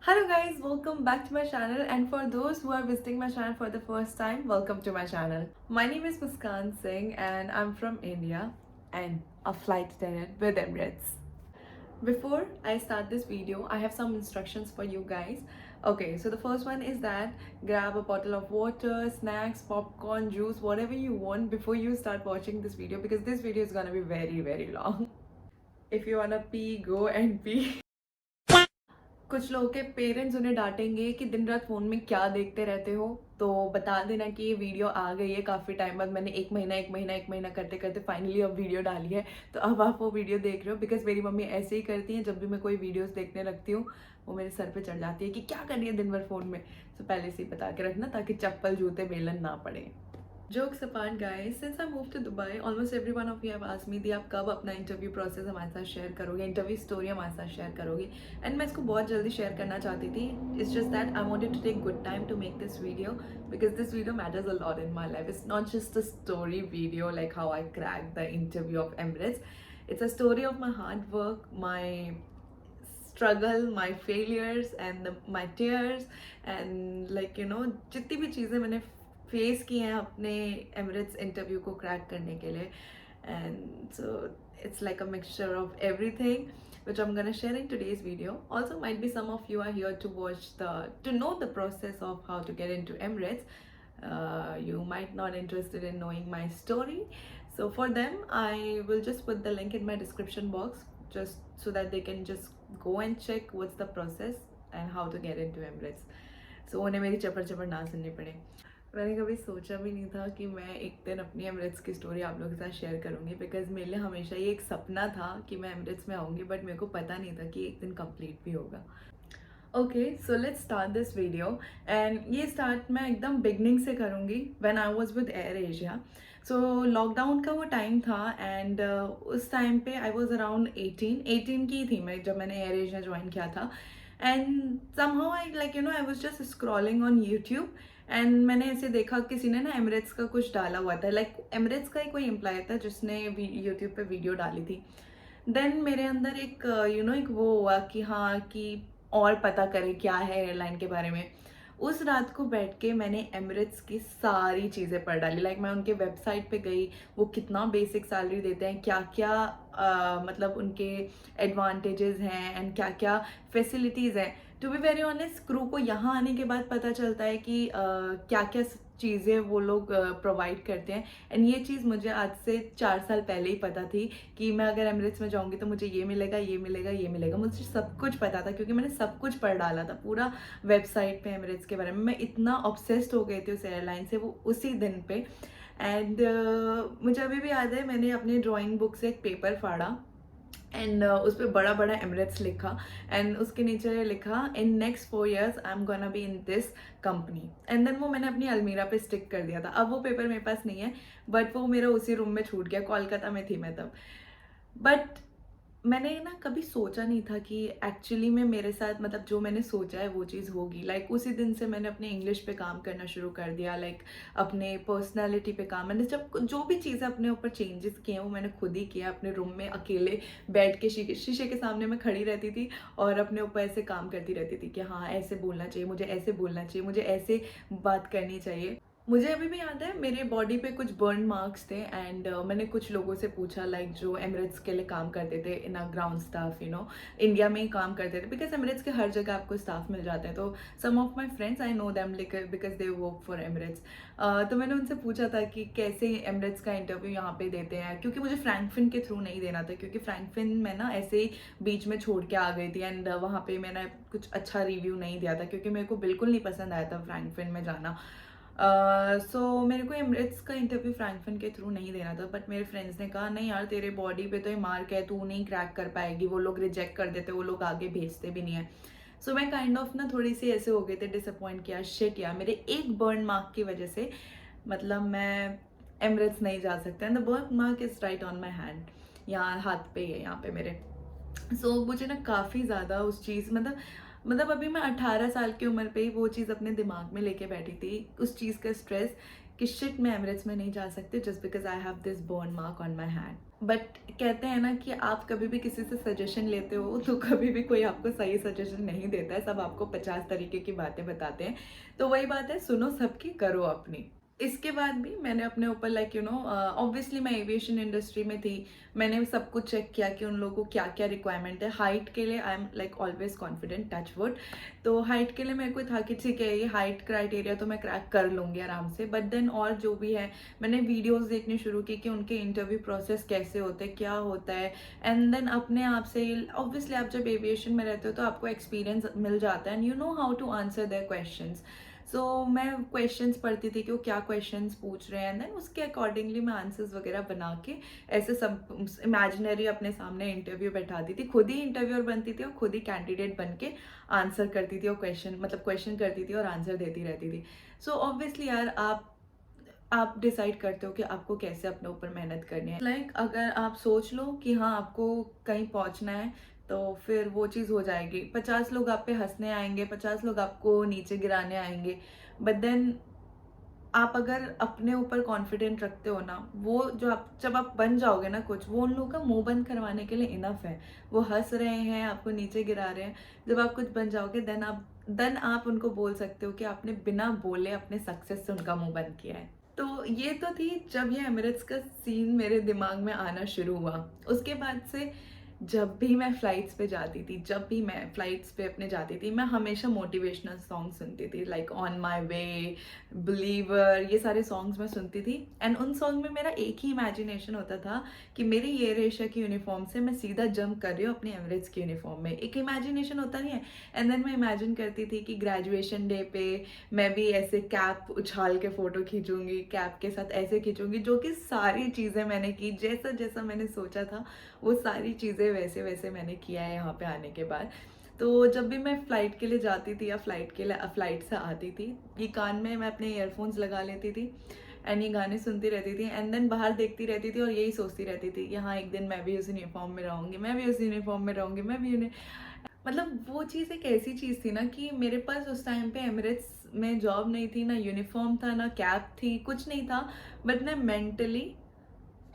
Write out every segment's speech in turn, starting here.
Hello guys, welcome back to my channel, and for those who are visiting my channel for the first time, welcome to my channel. My name is Muskan Singh and I'm from India and a flight attendant with Emirates. Before I start this video, I have some instructions for you guys. Okay, so the first one is that grab a bottle of water, snacks, popcorn, juice, whatever you want before you start watching this video, because this video is gonna be very long. If you wanna pee, go and pee. कुछ लोगों के parents उन्हें डांटेंगे कि दिन रात phone में क्या देखते रहते हो, तो बता देना कि ये वीडियो आ गई है काफ़ी टाइम बाद। मैंने एक महीना करते करते फाइनली अब वीडियो डाली है, तो अब आप वो वीडियो देख रहे हो। बिकॉज मेरी मम्मी ऐसे ही करती हैं, जब भी मैं कोई वीडियोस देखने लगती हूँ वो मेरे सर पे चढ़ जाती है कि क्या कर रही है दिन भर फ़ोन में। तो पहले से ही बता के रखना ताकि चप्पल जूते बेलन ना पड़े। Jokes apart guys, since I moved to Dubai, almost every one of you have asked me कि आप कब अपना इंटरव्यू प्रोसेस हमारे साथ शेयर करोगे, इंटरव्यू स्टोरी हमारे साथ शेयर करोगे। एंड मैं इसको बहुत जल्दी शेयर करना चाहती थी। It's just that I wanted to take good time to make this video because this video matters a lot in my life. It's not just a story video like how I cracked the interview of Emirates. It's a story of my hard work, my struggle, my failures and my tears and like you know जितनी भी चीज़ें मैंने face किए हैं अपने Emirates interview को crack करने के लिए. And so it's like a mixture of everything which I'm gonna share in today's video. Also might be some of you are here to know the process of how to get into Emirates. You might not interested in knowing my story, so for them I will just put the link in my description box just so that they can just go and check what's the process and how to get into Emirates. So उन्हें मेरी चपर चपर ना सुननी पड़े. मैंने कभी सोचा भी नहीं था कि मैं एक दिन अपनी एमिरेट्स की स्टोरी आप लोगों के साथ शेयर करूँगी, बिकॉज मेरे लिए हमेशा ये एक सपना था कि मैं एमिरेट्स में आऊँगी, बट मेरे को पता नहीं था कि एक दिन कंप्लीट भी होगा. Okay, so let's start this video. And ये स्टार्ट मैं एकदम बिगनिंग से करूँगी. When I was with Air Asia, so lockdown का वो टाइम था एंड उस टाइम पे आई वाज अराउंड 18 की थी मैं जब मैंने एयर एशिया ज्वाइन किया था. And somehow I like you know I was just scrolling on YouTube and मैंने ऐसे देखा किसी ने ना एमिरेट्स का कुछ डाला हुआ था. लाइक एमिरेट्स का ही कोई एम्प्लॉय था जिसने यूट्यूब पे वीडियो डाली थी. देन मेरे अंदर एक एक वो हुआ कि हाँ कि और पता करें क्या है एयरलाइन के बारे में. उस रात को बैठ के मैंने एमिरेट्स की सारी चीज़ें पढ़ डाली. लाइक मैं उनके वेबसाइट पे गई, वो कितना बेसिक सैलरी देते हैं, क्या क्या मतलब उनके एडवांटेजेस हैं एंड क्या क्या फैसिलिटीज़ हैं. To be very honest, crew को यहाँ आने के बाद पता चलता है कि क्या क्या चीज़ें वो लोग प्रोवाइड करते हैं. एंड ये चीज़ मुझे आज से 4 साल पहले ही पता थी कि मैं अगर एमिरेट्स में जाऊँगी तो मुझे ये मिलेगा, ये मिलेगा, ये मिलेगा. मुझे सब कुछ पता था क्योंकि मैंने सब कुछ पढ़ डाला था पूरा वेबसाइट पे एमिरेट्स के बारे में. मैं इतना ऑब्सेस्ड हो गई थी उस एयरलाइन से वो उसी दिन पे. एंड मुझे अभी भी याद है, मैंने अपने ड्राइंग बुक से एक पेपर फाड़ा एंड उस पर बड़ा बड़ा एमिरेट्स लिखा एंड उसके नीचे लिखा in next 4 years I am gonna be in this company. And then वो मैंने अपनी अलमीरा पे स्टिक कर दिया था. अब वो पेपर मेरे पास नहीं है, बट वो मेरा उसी रूम में छूट गया. कोलकाता में थी मैं तब. बट मैंने ना कभी सोचा नहीं था कि एक्चुअली में मेरे साथ मतलब जो मैंने सोचा है वो चीज़ होगी. लाइक उसी दिन से मैंने अपने इंग्लिश पे काम करना शुरू कर दिया. लाइक अपने पर्सनालिटी पे काम, मैंने जब जो भी चीज़ें अपने ऊपर चेंजेस किए हैं वो मैंने खुद ही किया. अपने रूम में अकेले बैठ के शीशे के सामने मैं खड़ी रहती थी और अपने ऊपर ऐसे काम करती रहती थी कि हाँ ऐसे बोलना चाहिए, मुझे ऐसे बोलना चाहिए, मुझे ऐसे बात करनी चाहिए. मुझे अभी भी याद है मेरे बॉडी पे कुछ बर्न मार्क्स थे एंड मैंने कुछ लोगों से पूछा लाइक जो एमिरेट्स के लिए काम करते थे इन अ ग्राउंड स्टाफ इंडिया में ही काम करते थे, बिकॉज एमिरेट्स के हर जगह आपको स्टाफ मिल जाते हैं. तो some of my friends I know them because they work for Emirates. तो मैंने उनसे पूछा था कि कैसे एमिरेट्स का इंटरव्यू यहाँ पे देते हैं, क्योंकि मुझे फ्रैंकफिन के थ्रू नहीं देना था क्योंकि फ्रैंकफिन में ना ऐसे ही बीच में छोड़ के आ गई थी एंड वहाँ पे मैंने कुछ अच्छा रिव्यू नहीं दिया था क्योंकि मेरे को बिल्कुल नहीं पसंद आया था फ्रैंकफिन में जाना. सो मेरे को एमिरेट्स का इंटरव्यू फ्रैंकफिन के थ्रू नहीं देना था. बट मेरे फ्रेंड्स ने कहा नहीं यार तेरे बॉडी पे तो ये मार्क है, तू नहीं क्रैक कर पाएगी, वो लोग रिजेक्ट कर देते, वो लोग आगे भेजते भी नहीं है. सो मैं काइंड ऑफ ना थोड़ी सी ऐसे हो गए थे डिसअपॉइंट किया, शिट यार मेरे एक बर्न मार्क की वजह से मतलब मैं एमिरेट्स नहीं जा सकते. And the burn mark is right on my hand, यहाँ हाथ पे है यहाँ पे मेरे. सो मुझे ना काफ़ी ज़्यादा उस चीज़ मतलब अभी मैं 18 साल की उम्र पे ही वो चीज़ अपने दिमाग में लेके बैठी थी, उस चीज़ का स्ट्रेस कि शिट मैं एमिरेट्स में नहीं जा सकती just because I have this burn mark on my hand. But कहते हैं ना कि आप कभी भी किसी से सजेशन लेते हो तो कभी भी कोई आपको सही सजेशन नहीं देता है, सब आपको 50 तरीके की बातें बताते हैं। तो वही बात है, सुनो सबकी, करो अपनी। इसके बाद भी मैंने अपने ऊपर लाइक ऑब्वियसली मैं एविएशन इंडस्ट्री में थी, मैंने सब कुछ चेक किया कि उन लोगों को क्या क्या रिक्वायरमेंट है। हाइट के लिए I am like always confident, touch wood. तो हाइट के लिए मेरे को था कि ठीक है, ये हाइट क्राइटेरिया तो मैं क्रैक कर लूँगी आराम से। बट देन और जो भी है, मैंने वीडियोस देखने शुरू की कि उनके इंटरव्यू प्रोसेस कैसे होते हैं, क्या होता है। एंड देन अपने आप से, ऑब्वियसली आप जब एविएशन में रहते हो तो आपको एक्सपीरियंस मिल जाता है and you know how to answer their questions. So मैं क्वेश्चंस पढ़ती थी कि वो क्या क्वेश्चंस पूछ रहे हैं, एंड देन उसके अकॉर्डिंगली मैं आंसर्स वगैरह बना के ऐसे सब इमेजिनरी अपने सामने इंटरव्यू बैठाती थी, खुद ही इंटरव्यूअर बनती थी और खुद ही कैंडिडेट बन के आंसर करती थी और क्वेश्चन करती थी और आंसर देती रहती थी। सो ऑब्वियसली यार, आप डिसाइड करते हो कि आपको कैसे अपने ऊपर मेहनत करनी है। लाइक अगर आप सोच लो कि हाँ आपको कहीं पहुंचना है तो फिर वो चीज़ हो जाएगी। 50 लोग आप पे हंसने आएंगे, 50 लोग आपको नीचे गिराने आएंगे, बट देन आप अगर अपने ऊपर कॉन्फिडेंट रखते हो ना, वो जो आप जब आप बन जाओगे ना कुछ, वो उन लोगों का मुंह बंद करवाने के लिए इनफ है। वो हंस रहे हैं, आपको नीचे गिरा रहे हैं, जब आप कुछ बन जाओगे देन आप उनको बोल सकते हो कि आपने बिना बोले अपने सक्सेस से उनका मुंह बंद किया है। तो ये तो थी जब ये एमिरेट्स का सीन मेरे दिमाग में आना शुरू हुआ। उसके बाद से जब भी मैं फ्लाइट्स पे जाती थी, जब भी मैं फ्लाइट्स पे अपने जाती थी, मैं हमेशा मोटिवेशनल सॉन्ग सुनती थी, like on my way, believer, ये सारे सॉन्ग्स मैं सुनती थी। एंड उन सॉन्ग में मेरा एक ही इमेजिनेशन होता था कि मेरी एयर एशिया की यूनिफॉर्म से मैं सीधा जंप कर रही हूँ अपनी एमिरेट्स की यूनिफॉर्म में। एक इमेजिनेशन होता नहीं है। एंड देन मैं इमेजिन करती थी कि ग्रेजुएशन डे पे मैं भी ऐसे कैप उछाल के फोटो खींचूंगी, कैप के साथ ऐसे खींचूंगी, जो कि सारी चीज़ें मैंने की, जैसा जैसा मैंने सोचा था वो सारी चीज़ें वैसे वैसे मैंने किया है यहाँ पे आने के बाद। तो जब भी मैं फ़्लाइट के लिए जाती थी या फ़्लाइट से आती थी, ये कान में मैं अपने ईयरफोन्स लगा लेती थी एंड ये गाने सुनती रहती थी एंड देन बाहर देखती रहती थी और यही सोचती रहती थी कि हाँ, एक दिन मैं भी उस यूनिफॉर्म में रहूँगी, मैं भी उस यूनिफॉर्म में रहूँगी, मैं भी उन्हें, मतलब वो चीज़ एक ऐसी चीज़ थी ना कि मेरे पास उस टाइम पे एमिरेट्स में जॉब नहीं थी, ना यूनिफॉर्म था, ना कैब थी, कुछ नहीं था, बट मैं मेंटली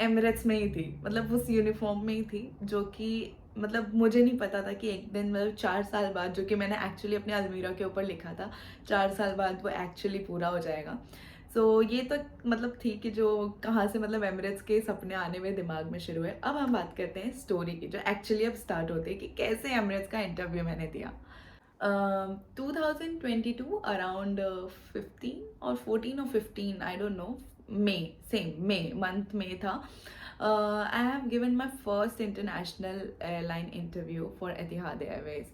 एमिरेट्स में ही थी, मतलब उस यूनिफॉर्म में ही थी, जो कि मतलब मुझे नहीं पता था कि एक दिन, मतलब 4 साल बाद, जो कि मैंने एक्चुअली अपने अलमीरा के ऊपर लिखा था, 4 साल बाद वो एक्चुअली पूरा हो जाएगा। सो ये तो मतलब थी कि जो कहाँ से मतलब एमिरेट्स के सपने आने में दिमाग में शुरू है। अब हम बात करते हैं स्टोरी की, जो एक्चुअली अब स्टार्ट होती है कि कैसे एमिरेट्स का इंटरव्यू मैंने दिया। 2022 अराउंड 15 और 14 और 15, आई डोंट नो, मे मंथ में था। I have given my first international airline interview for Etihad Airways.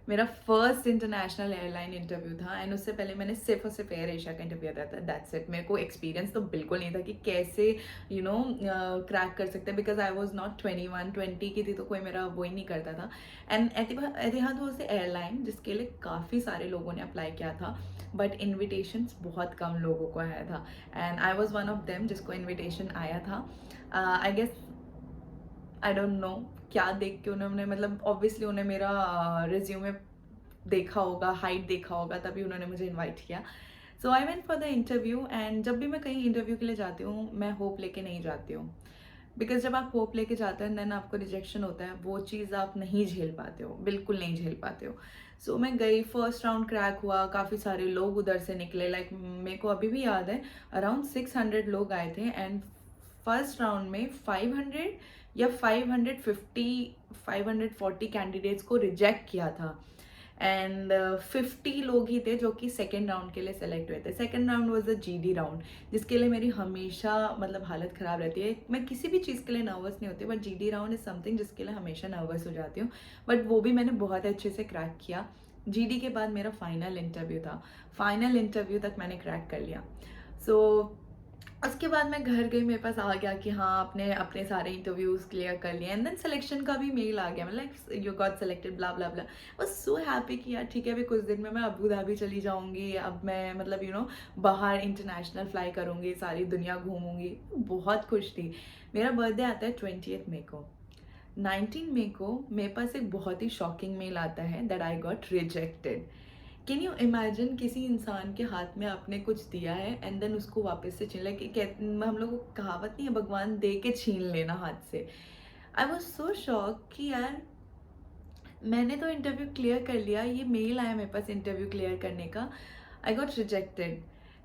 मेरा फर्स्ट इंटरनेशनल एयरलाइन इंटरव्यू था एंड उससे पहले मैंने सिर्फ और सिर्फ एयर एशिया का इंटरव्यू दिया था, दैट्स इट। मेरे को एक्सपीरियंस तो बिल्कुल नहीं था कि कैसे क्रैक कर सकते हैं, बिकॉज आई वॉज नॉट 21, 20 की थी तो कोई मेरा वो ही नहीं करता था। And Etihad was the airline जिसके लिए काफ़ी सारे लोगों ने अप्लाई किया था, बट इन्विटेशंस बहुत कम लोगों को आया था and I was one of them जिसको इन्विटेशन आया था। I guess, I don't know क्या देख के उन्होंने, मतलब ऑब्वियसली उन्हें मेरा रिज्यूमे देखा होगा, हाइट देखा होगा, तभी उन्होंने मुझे इनवाइट किया। So I went for the interview and जब भी मैं कहीं इंटरव्यू के लिए जाती हूँ मैं होप लेके नहीं जाती हूँ, बिकॉज जब आप होप लेके जाते हैं देन आपको रिजेक्शन होता है, वो चीज़ आप नहीं झेल पाते हो, बिल्कुल नहीं झेल पाते हो। सो मैं गई, फर्स्ट राउंड क्रैक हुआ, काफ़ी सारे लोग उधर से निकले, लाइक मेरे को अभी भी याद है अराउंड 600 लोग आए थे एंड फर्स्ट राउंड में 500 या 550 540 कैंडिडेट्स को रिजेक्ट किया था एंड 50 लोग ही थे जो कि सेकेंड राउंड के लिए सेलेक्ट हुए थे। Second round was the GD round, जिसके लिए मेरी हमेशा मतलब हालत ख़राब रहती है। मैं किसी भी चीज़ के लिए नर्वस नहीं होती, but GD round is something जिसके लिए हमेशा नर्वस हो जाती हूँ, बट वो भी मैंने बहुत अच्छे से क्रैक किया। GD के बाद मेरा फाइनल इंटरव्यू था, फाइनल इंटरव्यू तक मैंने क्रैक कर लिया। सो उसके बाद मैं घर गई, मेरे पास आ गया कि हाँ अपने अपने सारे इंटरव्यूज क्लियर कर लिए एंड देन सिलेक्शन का भी मेल आ गया, मतलब you got selected blah blah blah. Was so happy कि यार ठीक है, अभी कुछ दिन में मैं अबू धाबी चली जाऊंगी, अब मैं मतलब बाहर इंटरनेशनल फ्लाई करूंगी, सारी दुनिया घूमूंगी, बहुत खुश थी। मेरा बर्थडे आता है 20 मई को। 19 मई को मेरे पास एक बहुत ही शॉकिंग मेल आता है that I got rejected. Can you imagine किसी इंसान के हाथ में आपने कुछ दिया है एंड देन उसको वापस से छीन लिया, कि हम लोग को कहावत नहीं है, भगवान दे के छीन लेना हाथ से। आई वॉज सो शॉक कि यार मैंने तो इंटरव्यू क्लियर कर लिया, ये मेल आया मेरे पास इंटरव्यू क्लियर करने का, आई गॉट रिजेक्टेड।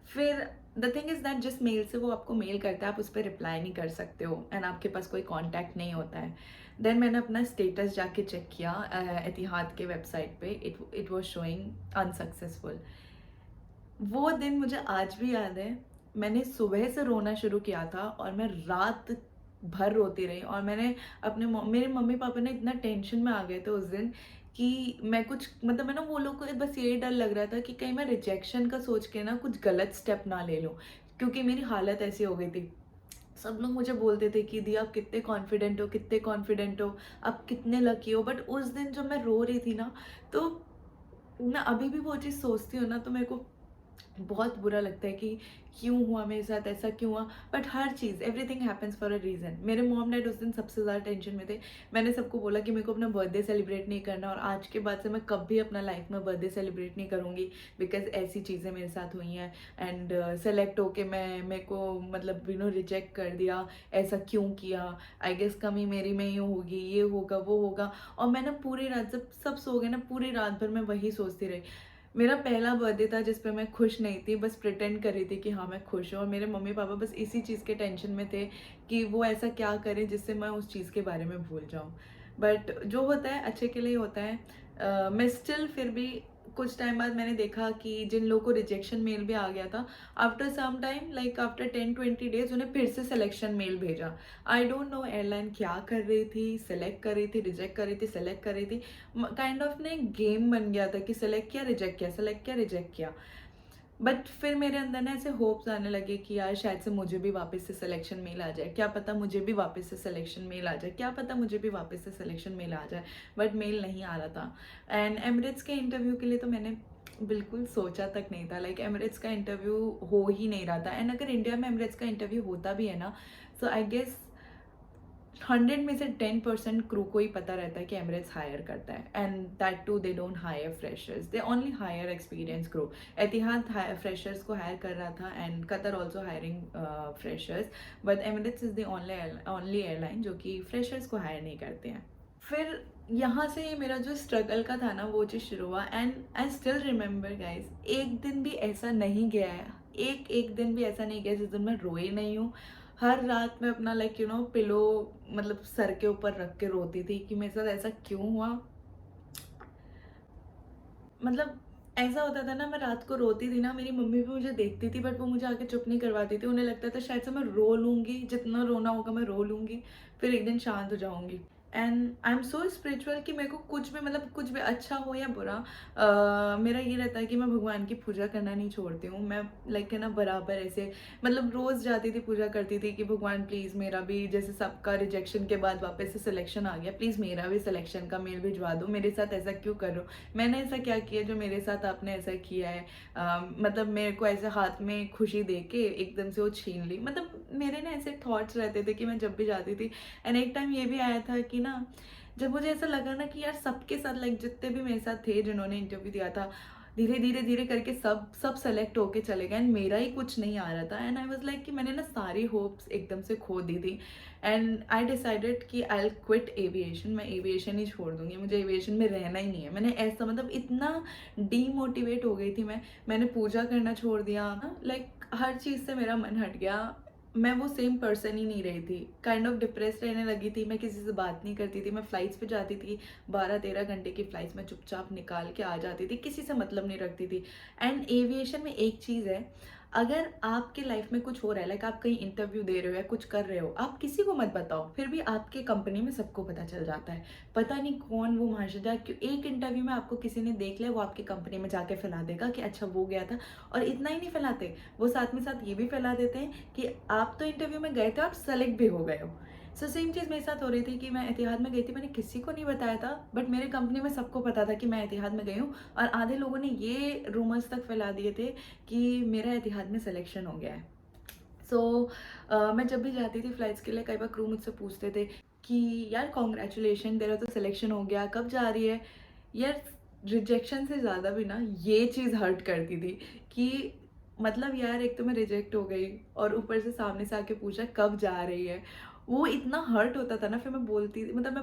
फिर द थिंग इज़ दैट जिस मेल से वो आपको मेल करता है आप उस पर रिप्लाई नहीं कर सकते हो एंड आपके पास कोई कॉन्टैक्ट नहीं होता है। देन मैंने अपना स्टेटस जाके चेक किया एतिहाद के वेबसाइट पे, इट वॉज शोइंग अनसक्सेसफुल। वो दिन मुझे आज भी याद है। मैंने सुबह से रोना शुरू किया था और मैं रात भर रोती रही, और मैंने मेरे मम्मी पापा ने इतना टेंशन में आ गए थे उस दिन कि मैं कुछ मतलब मैं ना, वो लोग को बस यही डर लग रहा था कि कहीं मैं रिजेक्शन का सोच के ना कुछ गलत स्टेप ना ले लूँ, क्योंकि मेरी हालत ऐसी हो गई थी। सब लोग मुझे बोलते थे कि दी आप कितने कॉन्फिडेंट हो, कितने कॉन्फिडेंट हो, आप कितने लकी हो। बट उस दिन जब मैं रो रही थी ना, तो मैं अभी भी वो चीज़ सोचती हूँ ना, तो मेरे को बहुत बुरा लगता है कि क्यों हुआ मेरे साथ, ऐसा क्यों हुआ। But her cheese, everything happens for a reason. मेरे मॉम डैड उस दिन सबसे ज़्यादा टेंशन में थे। मैंने सबको बोला कि मेरे को अपना बर्थडे सेलिब्रेट नहीं करना, और आज के बाद से मैं कभी अपना लाइफ में बर्थडे सेलिब्रेट नहीं करूँगी, बिकॉज ऐसी चीज़ें मेरे साथ हुई हैं। एंड सेलेक्ट होके मेरे को मतलब रिजेक्ट कर दिया, ऐसा क्यों किया, आई गेस कमी मेरी में ही होगी, ये होगा वो होगा। और मैं ना पूरी रात, जब सब सो गए ना, पूरी रात भर मैं वही सोचती रही। मेरा पहला बर्थडे था जिस पे मैं खुश नहीं थी, बस प्रिटेंड कर रही थी कि हाँ मैं खुश हूँ, और मेरे मम्मी पापा बस इसी चीज़ के टेंशन में थे कि वो ऐसा क्या करें जिससे मैं उस चीज़ के बारे में भूल जाऊँ। बट जो होता है अच्छे के लिए होता है। मैं स्टिल फिर भी कुछ टाइम बाद मैंने देखा कि जिन लोगों को रिजेक्शन मेल भी आ गया था, after some time like after 10-20 days उन्हें फिर से सिलेक्शन मेल भेजा। आई डोंट नो एयरलाइन क्या कर रही थी, सेलेक्ट कर रही थी, रिजेक्ट कर रही थी, सेलेक्ट कर रही थी। काइंड ऑफ ना एक गेम बन गया था कि सेलेक्ट किया, रिजेक्ट किया, सेलेक्ट किया, रिजेक्ट किया। बट फिर मेरे अंदर ना ऐसे होप्स आने लगे कि यार शायद से मुझे भी वापस से सिलेक्शन मेल आ जाए, क्या पता मुझे भी वापस से सिलेक्शन मेल आ जाए, क्या पता मुझे भी वापस से सिलेक्शन मेल आ जाए। बट मेल नहीं आ रहा था। एंड एमिरेट्स के इंटरव्यू के लिए तो मैंने बिल्कुल सोचा तक नहीं था। लाइक एमिरेट्स का इंटरव्यू हो ही नहीं रहा था। एंड अगर इंडिया में एमिरेट्स का इंटरव्यू होता भी है ना, सो आई गेस 100 में से 10% क्रू को ही पता रहता है कि एमिरेट्स हायर करता है, and that too they don't hire freshers, they only hire experience crew. Etihad freshers को हायर कर रहा था and Qatar also hiring freshers, but Emirates is the only airline जो कि फ्रेशर्स को हायर नहीं करते हैं। फिर यहाँ से मेरा जो स्ट्रगल का था ना, वो चीज़ शुरू हुआ। And I still remember guys, एक दिन भी ऐसा नहीं गया है, एक दिन भी ऐसा नहीं गया जिस दिन मैं रोई नहीं हूँ। हर रात में अपना लाइक पिलो मतलब सर के ऊपर रख के रोती थी कि मेरे साथ ऐसा क्यों हुआ। मतलब ऐसा होता था ना, मैं रात को रोती थी ना, मेरी मम्मी भी मुझे देखती थी बट वो मुझे आके चुप नहीं करवाती थी। उन्हें लगता था शायद से मैं रो लूँगी, जितना रोना होगा मैं रो लूँगी, फिर एक दिन शांत हो जाऊँगी। And I am so spiritual कि मेरे को कुछ भी मतलब कुछ भी अच्छा हो या बुरा, मेरा ये रहता है कि मैं भगवान की पूजा करना नहीं छोड़ती हूँ। मैं लाइक है ना बराबर ऐसे मतलब रोज़ जाती थी, पूजा करती थी कि भगवान प्लीज़ मेरा भी, जैसे सबका रिजेक्शन के बाद वापस से सिलेक्शन आ गया, प्लीज़ मेरा भी सिलेक्शन का मेल भिजवा दो, मेरे साथ ऐसा क्यों कर रहे हो, मैंने ऐसा क्या किया जो मेरे साथ आपने ऐसा किया है। मतलब मेरे को ऐसे हाथ में खुशी दे के एकदम से वो छीन ली। मतलब मेरे ना ऐसे थॉट्स रहते थे कि मैं जब भी जाती थी। एंड एक टाइम ये भी आया था कि ना, जब मुझे ऐसा लगा ना कि यार सबके साथ लाइक जितने भी मेरे साथ थे जिन्होंने इंटरव्यू दिया था, धीरे धीरे धीरे करके सब सब सेलेक्ट होके चले गए एंड मेरा ही कुछ नहीं आ रहा था। एंड आई वाज लाइक कि मैंने ना सारी होप्स एकदम से खो दी थी। एंड आई डिसाइडेड कि आई विल क्विट एविएशन, मैं एविएशन ही छोड़ दूंगी, मुझे एविएशन में रहना ही नहीं है। मैंने ऐसा मतलब इतना डीमोटिवेट हो गई थी मैंने पूजा करना छोड़ दिया, लाइक हर चीज़ से मेरा मन हट गया। मैं वो सेम पर्सन ही नहीं रही थी, काइंड ऑफ डिप्रेस रहने लगी थी। मैं किसी से बात नहीं करती थी, मैं फ्लाइट्स पे जाती थी, 12-13 घंटे की फ्लाइट्स में चुपचाप निकाल के आ जाती थी, किसी से मतलब नहीं रखती थी। एंड एविएशन में एक चीज़ है, अगर आपके लाइफ में कुछ हो रहा है, लाइक आप कहीं इंटरव्यू दे रहे हो या कुछ कर रहे हो, आप किसी को मत बताओ, फिर भी आपके कंपनी में सबको पता चल जाता है। पता नहीं कौन वो महाशय, क्यों एक इंटरव्यू में आपको किसी ने देख लिया, वो आपकी कंपनी में जाके फैला देगा कि अच्छा वो गया था। और इतना ही नहीं फैलाते, वो साथ में साथ ये भी फैला देते हैं कि आप तो इंटरव्यू में गए थे, आप सेलेक्ट भी हो गए हो। सो सेम चीज़ मेरे साथ हो रही थी कि मैं एतिहाद में गई थी, मैंने किसी को नहीं बताया था, बट मेरे कंपनी में सबको पता था कि मैं एतिहाद में गई हूँ। और आधे लोगों ने ये रूमर्स तक फैला दिए थे कि मेरा एतिहाद में सिलेक्शन हो गया है। सो मैं जब भी जाती थी फ्लाइट्स के लिए, कई बार क्रू मुझसे पूछते थे कि यार कॉन्ग्रेचुलेशन, तेरा तो सिलेक्शन हो गया, कब जा रही है यार। रिजेक्शन से ज़्यादा भी ना ये चीज़ हर्ट करती थी कि मतलब यार एक तो मैं रिजेक्ट हो गई और ऊपर से सामने से आके पूछा कब जा रही है। वो इतना हर्ट होता था ना, फिर मैं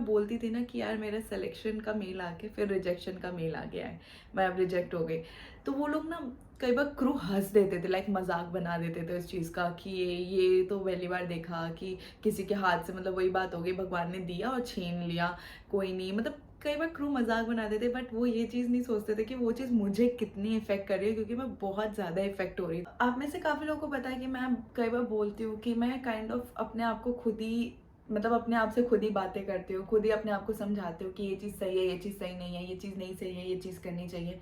बोलती थी ना कि यार मेरा सिलेक्शन का मेल आके फिर रिजेक्शन का मेल आ गया है, मैं अब रिजेक्ट हो गई। तो वो लोग ना कई बार क्रू हंस देते थे, लाइक मजाक बना देते थे उस चीज़ का कि ये तो पहली बार देखा कि किसी के हाथ से, मतलब वही बात हो गई, भगवान ने दिया और छीन लिया, कोई नहीं। मतलब कई बार क्रू मजाक बनाते थे, बट वो ये चीज़ नहीं सोचते थे कि वो चीज़ मुझे कितनी इफेक्ट कर रही है, क्योंकि मैं बहुत ज़्यादा इफेक्ट हो रही हूँ। आप में से काफ़ी लोगों को पता है कि मैं कई बार बोलती हूँ कि मैं काइंड ऑफ अपने आप को खुद ही, मतलब अपने आप से खुद ही बातें करती हूँ, खुद ही अपने आप को समझाती हूँ कि ये चीज़ सही है, ये चीज़ सही नहीं है, ये चीज़ नहीं सही है, ये चीज़ करनी चाहिए।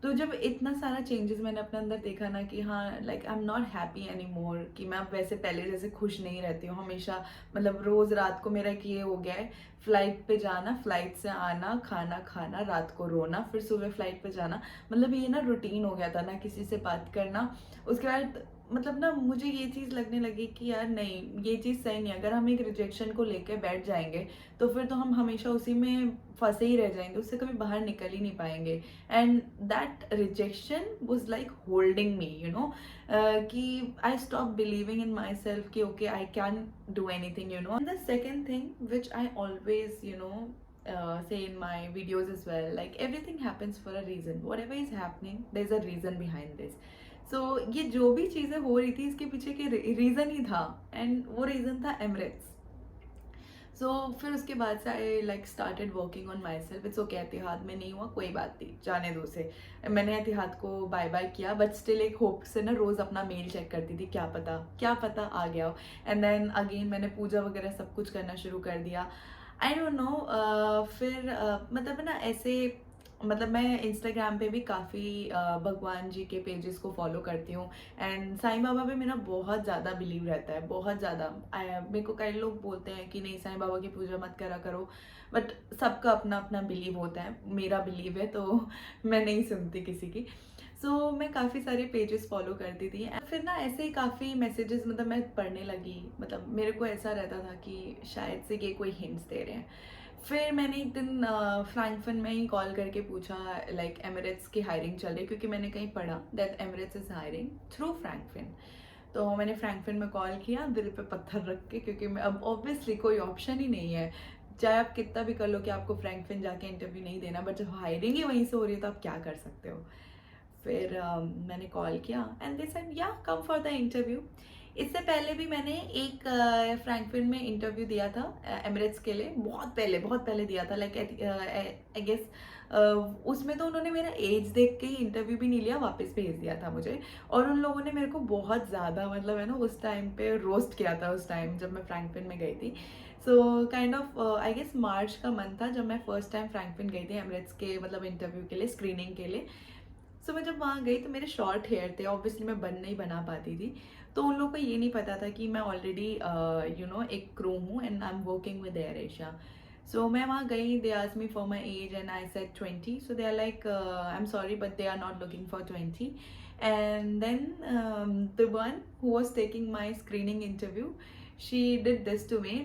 तो जब इतना सारा चेंजेस मैंने अपने अंदर देखा ना कि हाँ, like I am not happy any more, कि मैं अब वैसे पहले जैसे खुश नहीं रहती हूँ हमेशा। मतलब रोज़ रात को मेरा एक ये हो गया है, फ्लाइट पे जाना, फ्लाइट से आना, खाना खाना, रात को रोना, फिर सुबह फ्लाइट पे जाना। मतलब ये ना रूटीन हो गया था, ना किसी से बात करना। उसके बाद मतलब ना मुझे ये चीज़ लगने लगी कि यार नहीं, ये चीज़ सही नहीं है। अगर हम एक रिजेक्शन को लेकर बैठ जाएंगे तो फिर तो हम हमेशा उसी में फंसे ही रह जाएंगे, उससे कभी बाहर निकल ही नहीं पाएंगे। And that rejection was like holding me, you know, कि I stop believing in my self कि okay I can do any thing, you know. And the second thing which I always, you know, say in my videos as well, like everything happens for a reason, whatever is happening there's a reason behind this. So ये जो भी चीज़ें हो रही थी इसके पीछे के रीज़न ही था, एंड वो रीज़न था एमरेट्स। सो फिर उसके बाद से I like started working on my self. It's okay, Etihad में नहीं हुआ, कोई बात नहीं, जाने दो उसे। मैंने एतिहाद को बाय बाय किया, बट स्टिल एक होप से ना रोज़ अपना मेल चेक करती थी, क्या पता आ गया हो। एंड देन अगेन मैंने पूजा वगैरह सब कुछ करना शुरू कर दिया। आई डोंट नो, फिर मतलब ना ऐसे, मतलब मैं इंस्टाग्राम पे भी काफ़ी भगवान जी के पेजेस को फॉलो करती हूँ। एंड साईं बाबा पे मेरा बहुत ज़्यादा बिलीव रहता है, बहुत ज़्यादा। मेरे को कई लोग बोलते हैं कि नहीं साईं बाबा की पूजा मत करा करो, बट सबका अपना अपना बिलीव होता है। मेरा बिलीव है तो मैं नहीं सुनती किसी की। सो मैं काफ़ी सारे पेजेस फॉलो करती थी। फिर ना ऐसे ही काफ़ी मैसेजेस मतलब मैं पढ़ने लगी, मतलब मेरे को ऐसा रहता था कि शायद से ये कोई हिंट्स दे रहे हैं। फिर मैंने एक दिन फ्रैंकफर्ट में ही कॉल करके पूछा, लाइक एमिरेट्स की हायरिंग चल रही है, क्योंकि मैंने कहीं पढ़ा that Emirates is hiring through Frankfurt. तो मैंने फ्रैंकफर्ट में कॉल किया दिल पे पत्थर रख के, क्योंकि मैं अब ऑब्वियसली कोई ऑप्शन ही नहीं है, चाहे आप कितना भी कर लो कि आपको फ्रैंकफर्ट जाके इंटरव्यू नहीं देना, बट जब हायरिंग ही वहीं से हो रही है तो आप क्या कर सकते हो। फिर मैंने कॉल किया एंड दे सेड या कम फॉर द इंटरव्यू। इससे पहले भी मैंने एक फ्रैंकफर्ट में इंटरव्यू दिया था एमिरेट्स के लिए, बहुत पहले दिया था, लाइक आई गेस उसमें तो उन्होंने मेरा एज देख के ही इंटरव्यू भी नहीं लिया, वापस भेज दिया था मुझे। और उन लोगों ने मेरे को बहुत ज़्यादा, मतलब है ना, उस टाइम पे रोस्ट किया था, उस टाइम जब मैं फ्रैंकफर्ट में गई थी। So kind of I guess March का मंथ था जब मैं फर्स्ट टाइम फ्रैंकफर्ट गई थी एमिरेट्स के, मतलब इंटरव्यू के लिए, स्क्रीनिंग के लिए। सो मैं जब वहाँ गई तो मेरे शॉर्ट हेयर थे, ऑब्वियसली मैं बन नहीं बना पाती थी। तो उन लोगों को ये नहीं पता था कि मैं ऑलरेडी यू नो एक क्रू हूँ and I am working with Air Asia. So मैं वहाँ गई, they asked me for my age and I said 20। So they are like I am sorry but they are not looking for 20। And then the one who was taking my screening interview, she did this to me,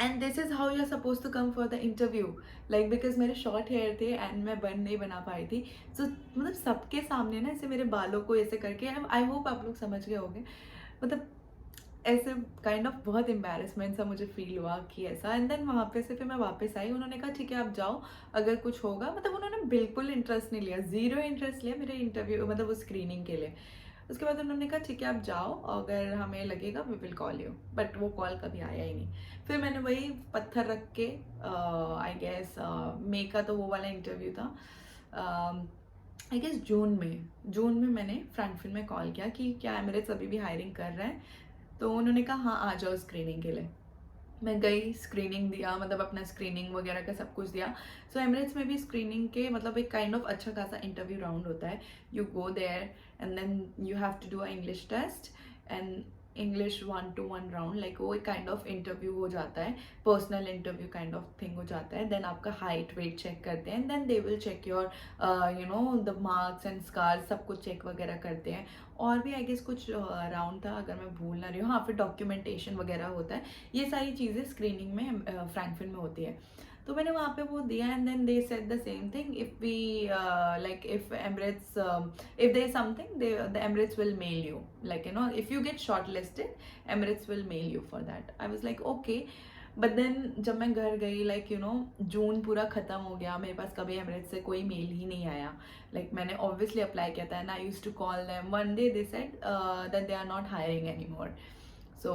and this is how you are suppose to come for the interview, like because मेरे short hair थे and मैं बन नहीं बना पाई थी। सो मतलब सबके सामने ना ऐसे मेरे बालों को ऐसे करके, आई होप आप लोग समझ गए होंगे, मतलब ऐसे काइंड ऑफ बहुत एम्बेरसमेंट सा मुझे फील हुआ कि ऐसा। एंड देन वहाँ पे से फिर मैं वापस आई, उन्होंने कहा ठीक है आप जाओ, अगर कुछ होगा, मतलब उन्होंने बिल्कुल इंटरेस्ट नहीं लिया, ज़ीरो इंटरेस्ट लिया मेरे इंटरव्यू, मतलब वो स्क्रीनिंग के लिए। उसके बाद उन्होंने कहा ठीक है आप जाओ, अगर हमें लगेगा we will call you, but वो कॉल कभी आया ही नहीं। फिर मैंने वही पत्थर रख के, आई गेस मई का तो वो वाला इंटरव्यू था, आई गेस जून में मैंने फ्रैंकफर्ट में कॉल किया कि क्या एमिरेट्स अभी भी हायरिंग कर रहे हैं। तो उन्होंने कहा हाँ आ जाओ स्क्रीनिंग के लिए। मैं गई, स्क्रीनिंग दिया, मतलब अपना स्क्रीनिंग वगैरह का सब कुछ दिया। सो एमिरेट्स में भी स्क्रीनिंग के मतलब एक काइंड ऑफ अच्छा खासा इंटरव्यू राउंड होता है। You go there and then you have to do a English test and English 1-to-1 round, like वो एक काइंड ऑफ इंटरव्यू हो जाता है, personal interview kind of thing हो जाता है। देन आपका हाइट वेट चेक करते हैं, then they will check your you know the marks and scars, सब कुछ चेक वगैरह करते हैं। और भी आई गेस कुछ राउंड था अगर मैं भूल ना रही हूँ, हाँ फिर डॉक्यूमेंटेशन वगैरह होता है। ये सारी चीज़ें स्क्रीनिंग में फ्रैंकफर्ट में होती है। तो मैंने वहाँ पे वो दिया and then they said the same thing, if we like if Emirates if there is something, the Emirates will mail you, like, you know, if you get shortlisted, Emirates will mail you for that. I was like okay, but then जब मैं घर गई, like, you know, जून पूरा ख़त्म हो गया, मेरे पास कभी Emirates से कोई मेल ही नहीं आया. Like मैंने obviously अप्लाई किया था and I used to call them. One day they said that they are not hiring anymore. So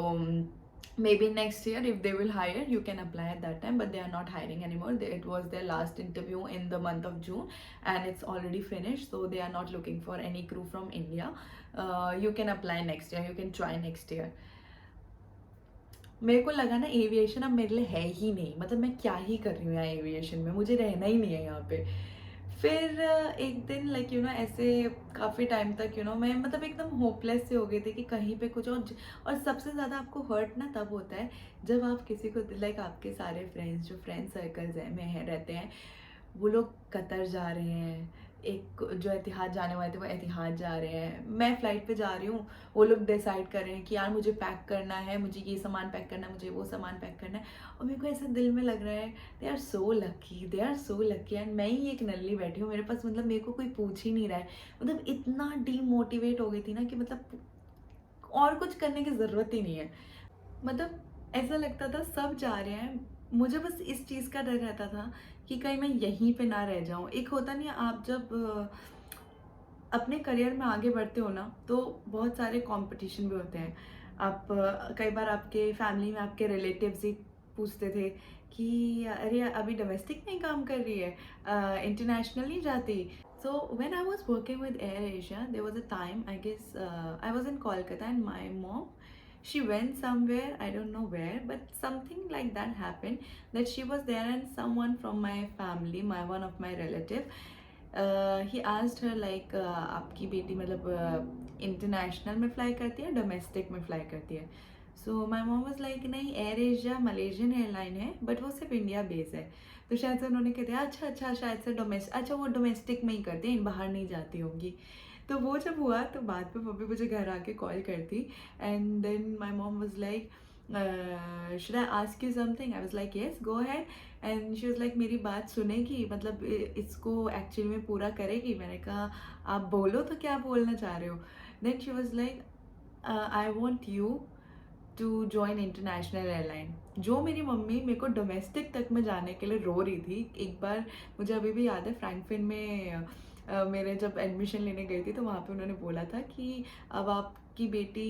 maybe next year if they will hire you can apply at that time, but they are not hiring anymore. It was their last interview in the month of June and it's already finished, so they are not looking for any crew from India. You can apply next year, you can try next year. मेरे को लगा ना aviation अब मेरे लिए है ही नहीं, मतलब मैं क्या ही कर रही हूँ यहाँ एविएशन में, मुझे रहना ही नहीं है यहाँ पे. फिर एक दिन लाइक यू नो ऐसे काफ़ी टाइम तक यू नो मैं मतलब एकदम होपलेस से हो गई थी कि कहीं पे कुछ और सबसे ज़्यादा आपको हर्ट ना तब होता है जब आप किसी को लाइक आपके सारे फ्रेंड्स जो फ्रेंड सर्कल्स में है रहते हैं, वो लोग कतर जा रहे हैं, एक जो एतिहाद जाने वाले थे वो एतिहाद जा रहे हैं, मैं फ़्लाइट पे जा रही हूँ, वो लोग डिसाइड कर रहे हैं कि यार मुझे पैक करना है, मुझे ये सामान पैक करना है, मुझे वो सामान पैक करना है. और मेरे को ऐसा दिल में लग रहा है they are so lucky, they are so lucky, and मैं ही एक नल्ली बैठी हूँ, मेरे पास मतलब मेरे को कोई पूछ ही नहीं रहा है. मतलब इतना डीमोटिवेट हो गई थी ना कि मतलब और कुछ करने की ज़रूरत ही नहीं है. मतलब ऐसा लगता था सब जा रहे हैं, मुझे बस इस चीज़ का डर रहता था कि कहीं मैं यहीं पे ना रह जाऊँ. एक होता नहीं, आप जब अपने करियर में आगे बढ़ते हो ना तो बहुत सारे कंपटीशन भी होते हैं. आप कई बार आपके फैमिली में आपके रिलेटिव्स ही पूछते थे कि अरे अभी डोमेस्टिक में ही काम कर रही है, इंटरनेशनल नहीं जाती. So when I was working with Air Asia, there was a time, I guess, I was in Kolkata and my mom, she went somewhere, I don't know where, but something like that happened, that she was there and someone from my family, one of my relative, he asked her like आपकी बेटी मतलब international में fly करती है, domestic में fly करती है. सो माई mom was like नहीं, एयर एशिया मलेशियन एयरलाइन है बट वो सिर्फ इंडिया बेस है. तो शायद से उन्होंने कह दिया अच्छा शायद से अच्छा वो डोमेस्टिक में ही करती है, बाहर नहीं जाती होंगी. तो वो जब हुआ तो बाद में मम्मी मुझे घर आके कॉल करती and then my mom was like should I ask you something? I was like yes, go ahead. And she was like मेरी बात सुनेगी, मतलब इसको एक्चुअली में पूरा करेगी. मैंने कहा आप बोलो तो क्या बोलना चाह रहे हो. Then she was like I want you to join international airline. जो मेरी मम्मी मेरे को डोमेस्टिक तक में जाने के लिए रो रही थी. एक बार मुझे अभी भी याद है, फ्रैंकफर्ट में मेरे जब एडमिशन लेने गई थी तो वहाँ पे उन्होंने बोला था कि अब आपकी बेटी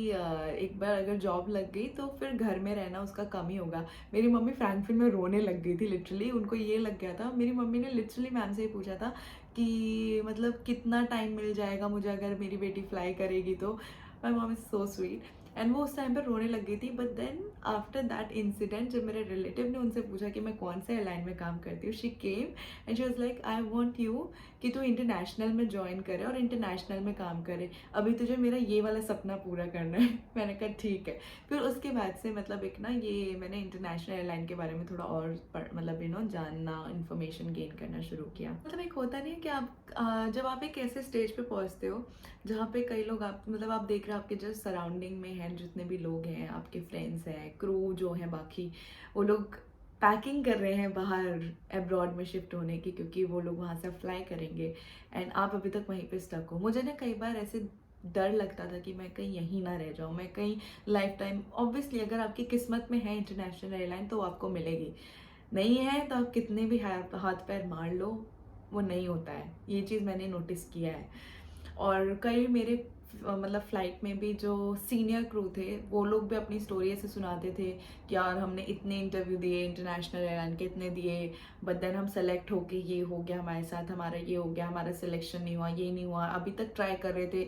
एक बार अगर जॉब लग गई तो फिर घर में रहना उसका कम ही होगा. मेरी मम्मी फ्रैंकफर्ट में रोने लग गई थी लिटरली. उनको ये लग गया था, मेरी मम्मी ने लिटरली मैम से ही पूछा था कि मतलब कितना टाइम मिल जाएगा मुझे अगर मेरी बेटी फ्लाई करेगी तो. My mom is so sweet. And वो उस टाइम पर रोने लग गई थी. But then after that incident जब मेरे रिलेटिव ने उनसे पूछा कि मैं कौन से एयरलाइन में काम करती हूँ, she came and she was like I want you कि तू इंटरनेशनल में ज्वाइन करे और इंटरनेशनल में काम करे, अभी तुझे मेरा ये वाला सपना पूरा करना है. मैंने कहा ठीक है. फिर उसके बाद से मतलब एक ना ये मैंने इंटरनेशनल एयरलाइन के बारे में थोड़ा और मतलब यू नो जानना, इन्फॉर्मेशन गेन करना शुरू किया. मतलब एक होता नहीं है कि आप जब आप एक ऐसे स्टेज पे पहुँचते हो जहाँ पे कई लोग आप मतलब आप देख रहे हो आपके जो सराउंडिंग में हैं, जितने भी लोग हैं, आपके फ्रेंड्स हैं, क्रू जो हैं, बाकी वो लोग पैकिंग कर रहे हैं बाहर अब्रॉड में शिफ्ट होने की, क्योंकि वो लोग वहाँ से फ्लाई करेंगे एंड आप अभी तक वहीं पे स्टक हो. मुझे ना कई बार ऐसे डर लगता था कि मैं कहीं यहीं ना रह जाऊँ, मैं कहीं लाइफ टाइम. ऑब्वियसली अगर आपकी किस्मत में है इंटरनेशनल एयरलाइन तो आपको मिलेगी, नहीं है तो आप कितने भी हाथ पैर मार लो वो नहीं होता है. ये चीज़ मैंने नोटिस किया है. और कई मेरे मतलब फ़्लाइट में भी जो सीनियर क्रू थे वो लोग भी अपनी स्टोरी ऐसे सुनाते थे कि यार हमने इतने इंटरव्यू दिए इंटरनेशनल एयरलाइन के, इतने दिए, बट देन हम सेलेक्ट होके ये हो गया हमारे साथ, हमारा ये हो गया, हमारा सिलेक्शन नहीं हुआ, ये नहीं हुआ, अभी तक ट्राई कर रहे थे.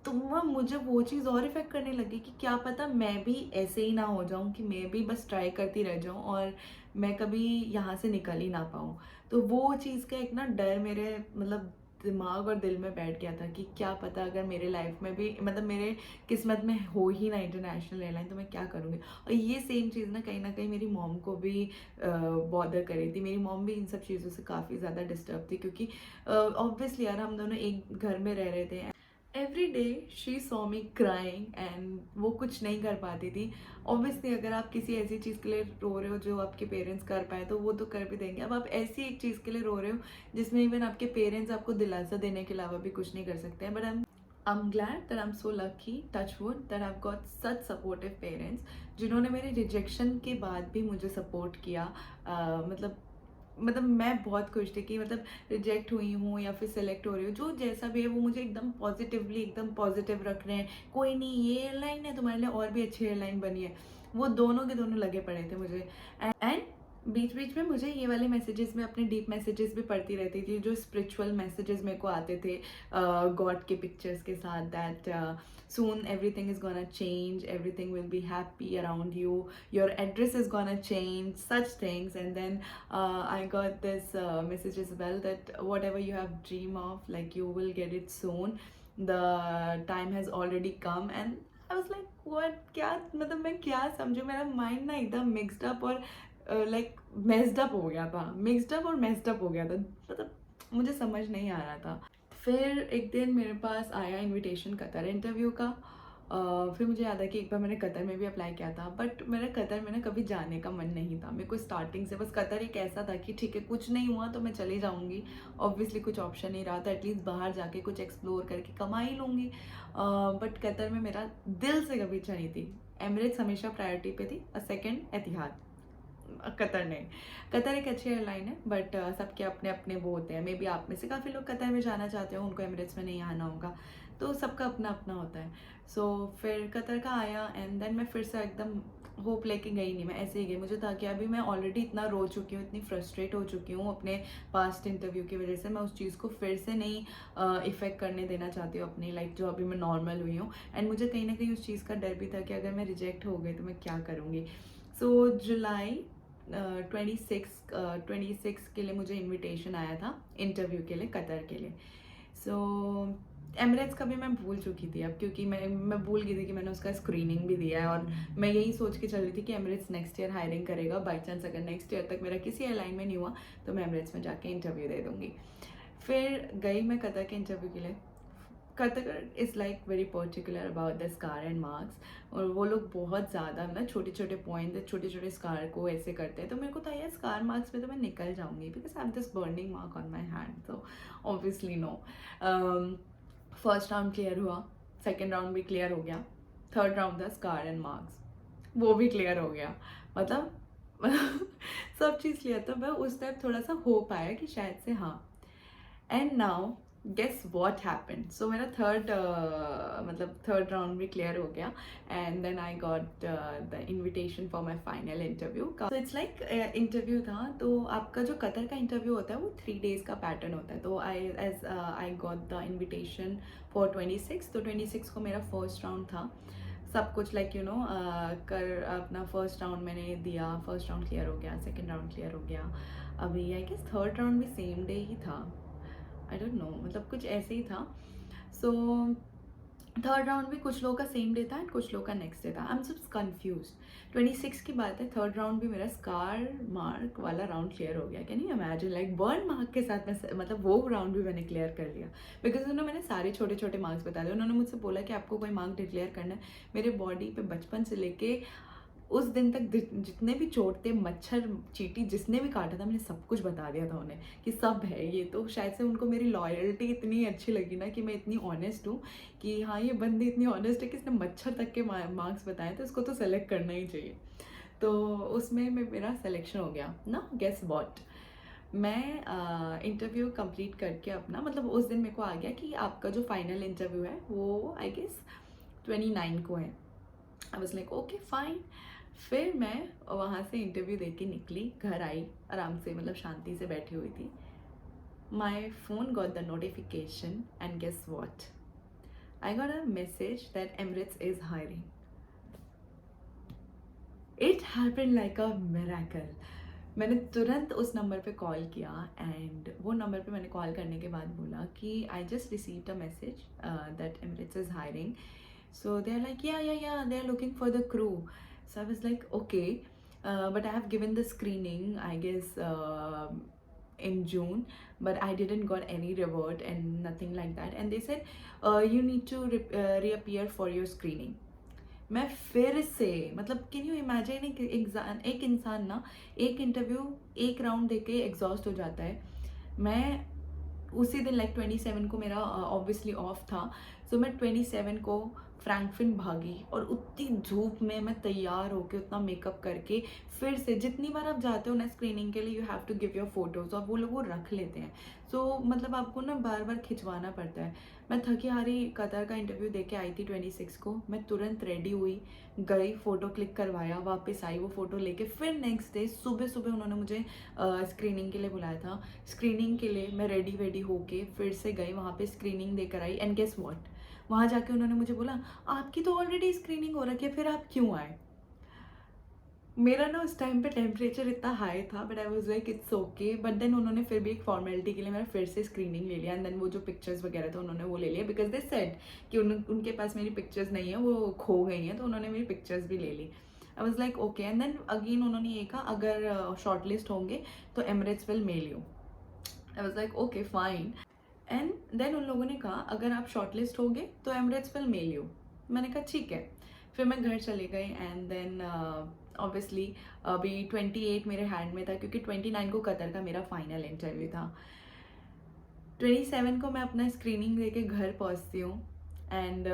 तो मुझे वो चीज़ और इफेक्ट करने लगी कि क्या पता मैं भी ऐसे ही ना हो जाऊं कि मैं भी बस ट्राई करती रह जाऊं और मैं कभी यहाँ से निकल ही ना पाऊँ. तो वो चीज़ का एक ना डर मेरे मतलब दिमाग और दिल में बैठ गया था कि क्या पता अगर मेरे लाइफ में भी मतलब मेरे किस्मत में हो ही ना इंटरनेशनल एयरलाइन तो मैं क्या करूँगी. और ये सेम चीज़ ना कहीं मेरी मॉम को भी बॉदर कर रही थी. मेरी मॉम भी इन सब चीज़ों से काफ़ी ज़्यादा डिस्टर्ब थी, क्योंकि ऑब्वियसली यार हम दोनों एक घर में रह रहे थे every day she saw me crying and वो कुछ नहीं कर पाती थी. ऑब्वियसली अगर आप किसी ऐसी चीज़ के लिए रो रहे हो जो आपके पेरेंट्स कर पाए तो वो तो कर भी देंगे. अब आप ऐसी एक चीज़ के लिए रो रहे हो जिसमें इवन आपके पेरेंट्स आपको दिलासा देने के अलावा भी कुछ नहीं कर सकते हैं. But I'm glad that I'm so lucky, touch wood, that I've got such supportive parents जिन्होंने मेरे रिजेक्शन के बाद भी मुझे सपोर्ट किया. मतलब मैं बहुत खुश थी कि मतलब रिजेक्ट हुई हूँ या फिर सिलेक्ट हो रही हूँ, जो जैसा भी है वो मुझे एकदम पॉजिटिवली एकदम पॉजिटिव रख रहे हैं. कोई नहीं, ये एयरलाइन है, तुम्हारे लिए और भी अच्छी एयरलाइन बनी है. वो दोनों के दोनों लगे पड़े थे मुझे. एंड बीच बीच में मुझे ये वाले मैसेजेस में अपने डीप मैसेजेस भी पढ़ती रहती थी, जो स्पिरिचुअल मैसेजेस मेरे को आते थे गॉड के पिक्चर्स के साथ. That soon everything is gonna change, everything will be happy around you, your address is gonna change, such things. And then I got this message as well that whatever you have dream of, like you will get it soon, the time has already come. And I was like what, क्या मतलब मैं क्या समझूं. मेरा mind ना एकदम mixed up और like messed up हो गया था. मिक्सड अप और मेस्ड अप हो गया था, मतलब मुझे समझ नहीं आ रहा था. फिर एक दिन मेरे पास आया इनविटेशन कतर इंटरव्यू का. फिर मुझे याद है कि एक बार मैंने कतर में भी अप्लाई किया था, बट मेरा कतर में ना कभी जाने का मन नहीं था. मेरे को स्टार्टिंग से बस कतर एक ऐसा था कि ठीक है कुछ नहीं हुआ तो मैं चली जाऊंगी. ऑब्वियसली कुछ ऑप्शन नहीं रहा, तो एटलीस्ट बाहर जाके कुछ एक्सप्लोर करके कमा ही लूँगी. बट कतर में मेरा दिल से कभी इच्छा नहीं थी. एमिरेट्स हमेशा प्रायोरिटी पे थी, सेकेंड एतिहाद. कतर नहीं. कतर एक अच्छी एयरलाइन है, बट सबके अपने अपने वो होते हैं. मे बी आप में से काफ़ी लोग कतर में जाना चाहते हो, उनको एमिरेट्स में नहीं आना होगा, तो सबका अपना अपना होता है. सो फिर कतर का आया एंड देन मैं फिर से एकदम होप लेके गई नहीं. मैं ऐसे ही गई. मुझे था कि अभी मैं ऑलरेडी इतना रो चुकी हूँ, इतनी फ्रस्ट्रेट हो चुकी हूँ अपने पास्ट इंटरव्यू की वजह से. मैं उस चीज़ को फिर से नहीं इफ़ेक्ट करने देना चाहती हूँ अपनी लाइक जो अभी मैं नॉर्मल हुई हूँ. एंड मुझे कहीं ना कहीं उस चीज़ का डर भी था कि अगर मैं रिजेक्ट हो गई तो मैं क्या करूँगी. सो जुलाई 26 के लिए मुझे इनविटेशन आया था इंटरव्यू के लिए कतर के लिए. सो एमिरेट्स का भी मैं भूल चुकी थी अब, क्योंकि मैं भूल गई थी कि मैंने उसका स्क्रीनिंग भी दिया है. और मैं यही सोच के चल रही थी कि एमिरेट्स नेक्स्ट ईयर हायरिंग करेगा. बाई चांस अगर नेक्स्ट ईयर तक मेरा किसी एयरलाइन में नहीं हुआ तो मैं एमिरेट्स में जाके इंटरव्यू दे दूँगी. फिर गई मैं कतर के इंटरव्यू के लिए. Qatar is like very particular about the scar and marks. और वो लोग बहुत ज़्यादा ना छोटे छोटे पॉइंट, छोटे छोटे स्कार को ऐसे करते हैं. तो मेरे को था यार स्कार मार्क्स में तो मैं निकल जाऊंगी, because I have this burning mark on my hand. तो obviously no. First round clear हुआ, सेकेंड राउंड भी क्लियर हो गया, थर्ड राउंड था स्कार एंड मार्क्स, वो भी क्लियर हो गया. मतलब सब चीज़ क्लियर था. मैं उस टाइम थोड़ा सा होप आया कि शायद से हाँ. And now guess what happen. So मेरा थर्ड राउंड भी क्लियर हो गया and then I got the invitation for my final interview. So it's like interview था. तो आपका जो कतर का इंटरव्यू होता है वो 3 days का पैटर्न होता है. तो आई गॉट द इन्विटेशन फॉर 26. तो 26 को मेरा फर्स्ट राउंड था. सब कुछ लाइक यू नो कर अपना फर्स्ट राउंड मैंने दिया. फर्स्ट राउंड क्लियर हो गया, सेकेंड राउंड क्लियर हो गया. अभी आई गेस थर्ड राउंड भी सेम डे ही था. आई डोंट नो, मतलब कुछ ऐसे ही था. सो थर्ड राउंड भी कुछ लोगों का सेम डे था एंड कुछ लोगों का नेक्स्ट डे था. I am just confuse. 26 की बात है, थर्ड राउंड भी मेरा स्कार मार्क वाला राउंड क्लियर हो गया. Can you imagine, like burn mark के साथ मैं मतलब वो राउंड भी मैंने क्लियर कर लिया. बिकॉज उन्होंने मैंने सारे छोटे छोटे मार्क्स बता दिए. उन्होंने मुझसे बोला कि आपको कोई मार्क डिक्लेयर करना है. मेरे बॉडी पे बचपन से लेके उस दिन तक जितने भी चोट थे, मच्छर चींटी जिसने भी काटा था, मैंने सब कुछ बता दिया था उन्हें कि सब है ये. तो शायद से उनको मेरी लॉयल्टी इतनी अच्छी लगी ना कि मैं इतनी ऑनेस्ट हूँ कि हाँ ये बंदी इतनी ऑनेस्ट है कि इसने मच्छर तक के मार्क्स बताए, तो इसको तो सेलेक्ट करना ही चाहिए. तो उसमें मेरा सिलेक्शन हो गया ना. गेस वॉट, मैं इंटरव्यू कंप्लीट करके अपना मतलब उस दिन मेरे को आ गया कि आपका जो फाइनल इंटरव्यू है वो आई गेस 29 को है. आई वाज लाइक ओके फाइन. फिर मैं वहाँ से इंटरव्यू दे के निकली, घर आई आराम से, मतलब शांति से बैठी हुई थी. My phone got the notification and guess what, I got a message that Emirates is hiring. It happened like a miracle. मैंने तुरंत उस नंबर पे कॉल किया एंड वो नंबर पे मैंने कॉल करने के बाद बोला कि I just received a message that Emirates is hiring. So they're like, yeah, they're looking for the crew. So I was like, okay, but I have given the screening, I guess in June, but I didn't got any reward and nothing like that. And they said, you need to reappear for your screening. मैं फिर से, मतलब can you imagine, एक इंसान ना एक interview एक round देके एग्जॉस्ट हो जाता है. मैं उसी दिन लाइक 27 को मेरा ऑब्वियसली ऑफ था, सो मैं 27 को फ्रैंकफिन भागी और उतनी धूप में मैं तैयार होके उतना मेकअप करके फिर से, जितनी बार आप जाते हो ना स्क्रीनिंग के लिए, you have to give your photos, और वो लोग वो रख लेते हैं. सो मतलब आपको ना बार बार खिंचवाना पड़ता है. मैं थकी हारी कतर का इंटरव्यू दे के आई थी 26 को. मैं तुरंत रेडी हुई, गई, फ़ोटो क्लिक करवाया, वापस आई वो फ़ोटो लेके. फिर नेक्स्ट डे सुबह सुबह उन्होंने मुझे स्क्रीनिंग के लिए बुलाया था. स्क्रीनिंग के लिए मैं रेडी वेडी होके फिर से गई, वहाँ पे स्क्रीनिंग देकर आई. एंड गेस व्हाट, वहाँ जाके उन्होंने मुझे बोला आपकी तो ऑलरेडी स्क्रीनिंग हो रखी है, फिर आप क्यों आए. मेरा ना उस टाइम पे टेम्परेचर इतना हाई था, but I was like it's okay. But then उन्होंने फिर भी एक फॉर्मेलिटी के लिए मेरा फिर से स्क्रीनिंग ले लिया. एंड देन वो जो पिक्चर्स वगैरह थे उन्होंने वो ले लिया, बिकॉज दे सेड कि उनके पास मेरी पिक्चर्स नहीं है, वो खो गई हैं, तो उन्होंने मेरी पिक्चर्स भी ले ली. I was like okay. And then again उन्होंने ये कहा अगर शॉर्ट लिस्ट होंगे तो Emirates will mail you. I was like okay fine. And then उन लोगों ने कहा अगर आप शॉर्ट लिस्ट होगे तो एमिरेट्स विल मेल यू. मैंने कहा ठीक है. फिर मैं घर चली गई. एंड देन ऑब्वियसली अभी 28 मेरे हैंड में था, क्योंकि 29 को कतर का मेरा फाइनल इंटरव्यू था. 27 को मैं अपना स्क्रीनिंग देके घर पहुंचती हूँ. एंड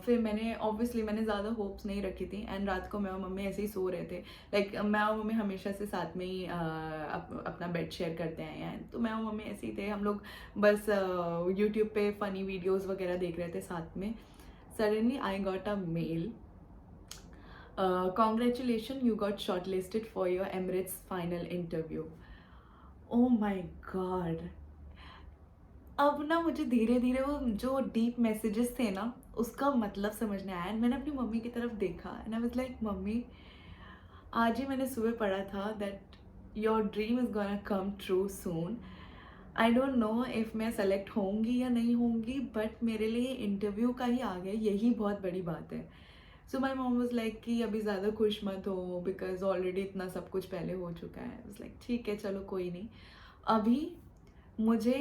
फिर मैंने ज़्यादा होप्स नहीं रखी थी. एंड रात को मैं और मम्मी ऐसे ही सो रहे थे. लाइक मैं और मम्मी हमेशा से साथ में ही अपना बेड शेयर करते आए हैं. तो मैं और मम्मी ऐसे ही थे, हम लोग बस यूट्यूब पे फ़नी वीडियोज़ वगैरह देख रहे थे साथ में. Suddenly I got a mail, congratulations, you got shortlisted for your Emirates final interview. Oh my god. अब ना मुझे धीरे धीरे वो जो डीप मैसेजेस थे ना उसका मतलब समझने आया. मैंने अपनी मम्मी की तरफ देखा and I was like mummy, आज ही मैंने सुबह पढ़ा था that your dream is gonna come true soon. I don't know if मैं सेलेक्ट होंगी या नहीं होंगी, बट मेरे लिए इंटरव्यू का ही आ गया, यही बहुत बड़ी बात है. सो माई मॉम वाज लाइक कि अभी ज़्यादा खुश मत हो, बिकॉज ऑलरेडी इतना सब कुछ पहले हो चुका है. वाज लाइक ठीक है चलो कोई नहीं. अभी मुझे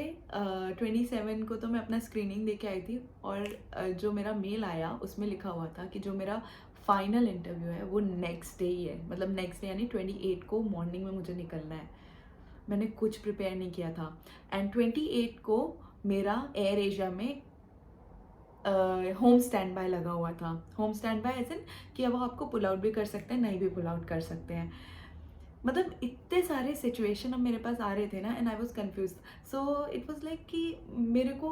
27 को तो मैं अपना स्क्रीनिंग दे के आई थी, और जो मेरा मेल आया उसमें लिखा हुआ था कि जो मेरा फाइनल इंटरव्यू है वो नेक्स्ट डे ही है. मतलब नेक्स्ट डे यानी 28 को मॉर्निंग में मुझे निकलना है. मैंने कुछ प्रिपेयर नहीं किया था. एंड 28 को मेरा एयर एशिया में होम स्टैंड बाय लगा हुआ था. होम स्टैंड बाय ऐसे कि अब आपको पुल आउट भी कर सकते हैं, नहीं भी पुल आउट कर सकते हैं. मतलब इतने सारे सिचुएशन अब मेरे पास आ रहे थे ना, and I was confuse. So it was like कि मेरे को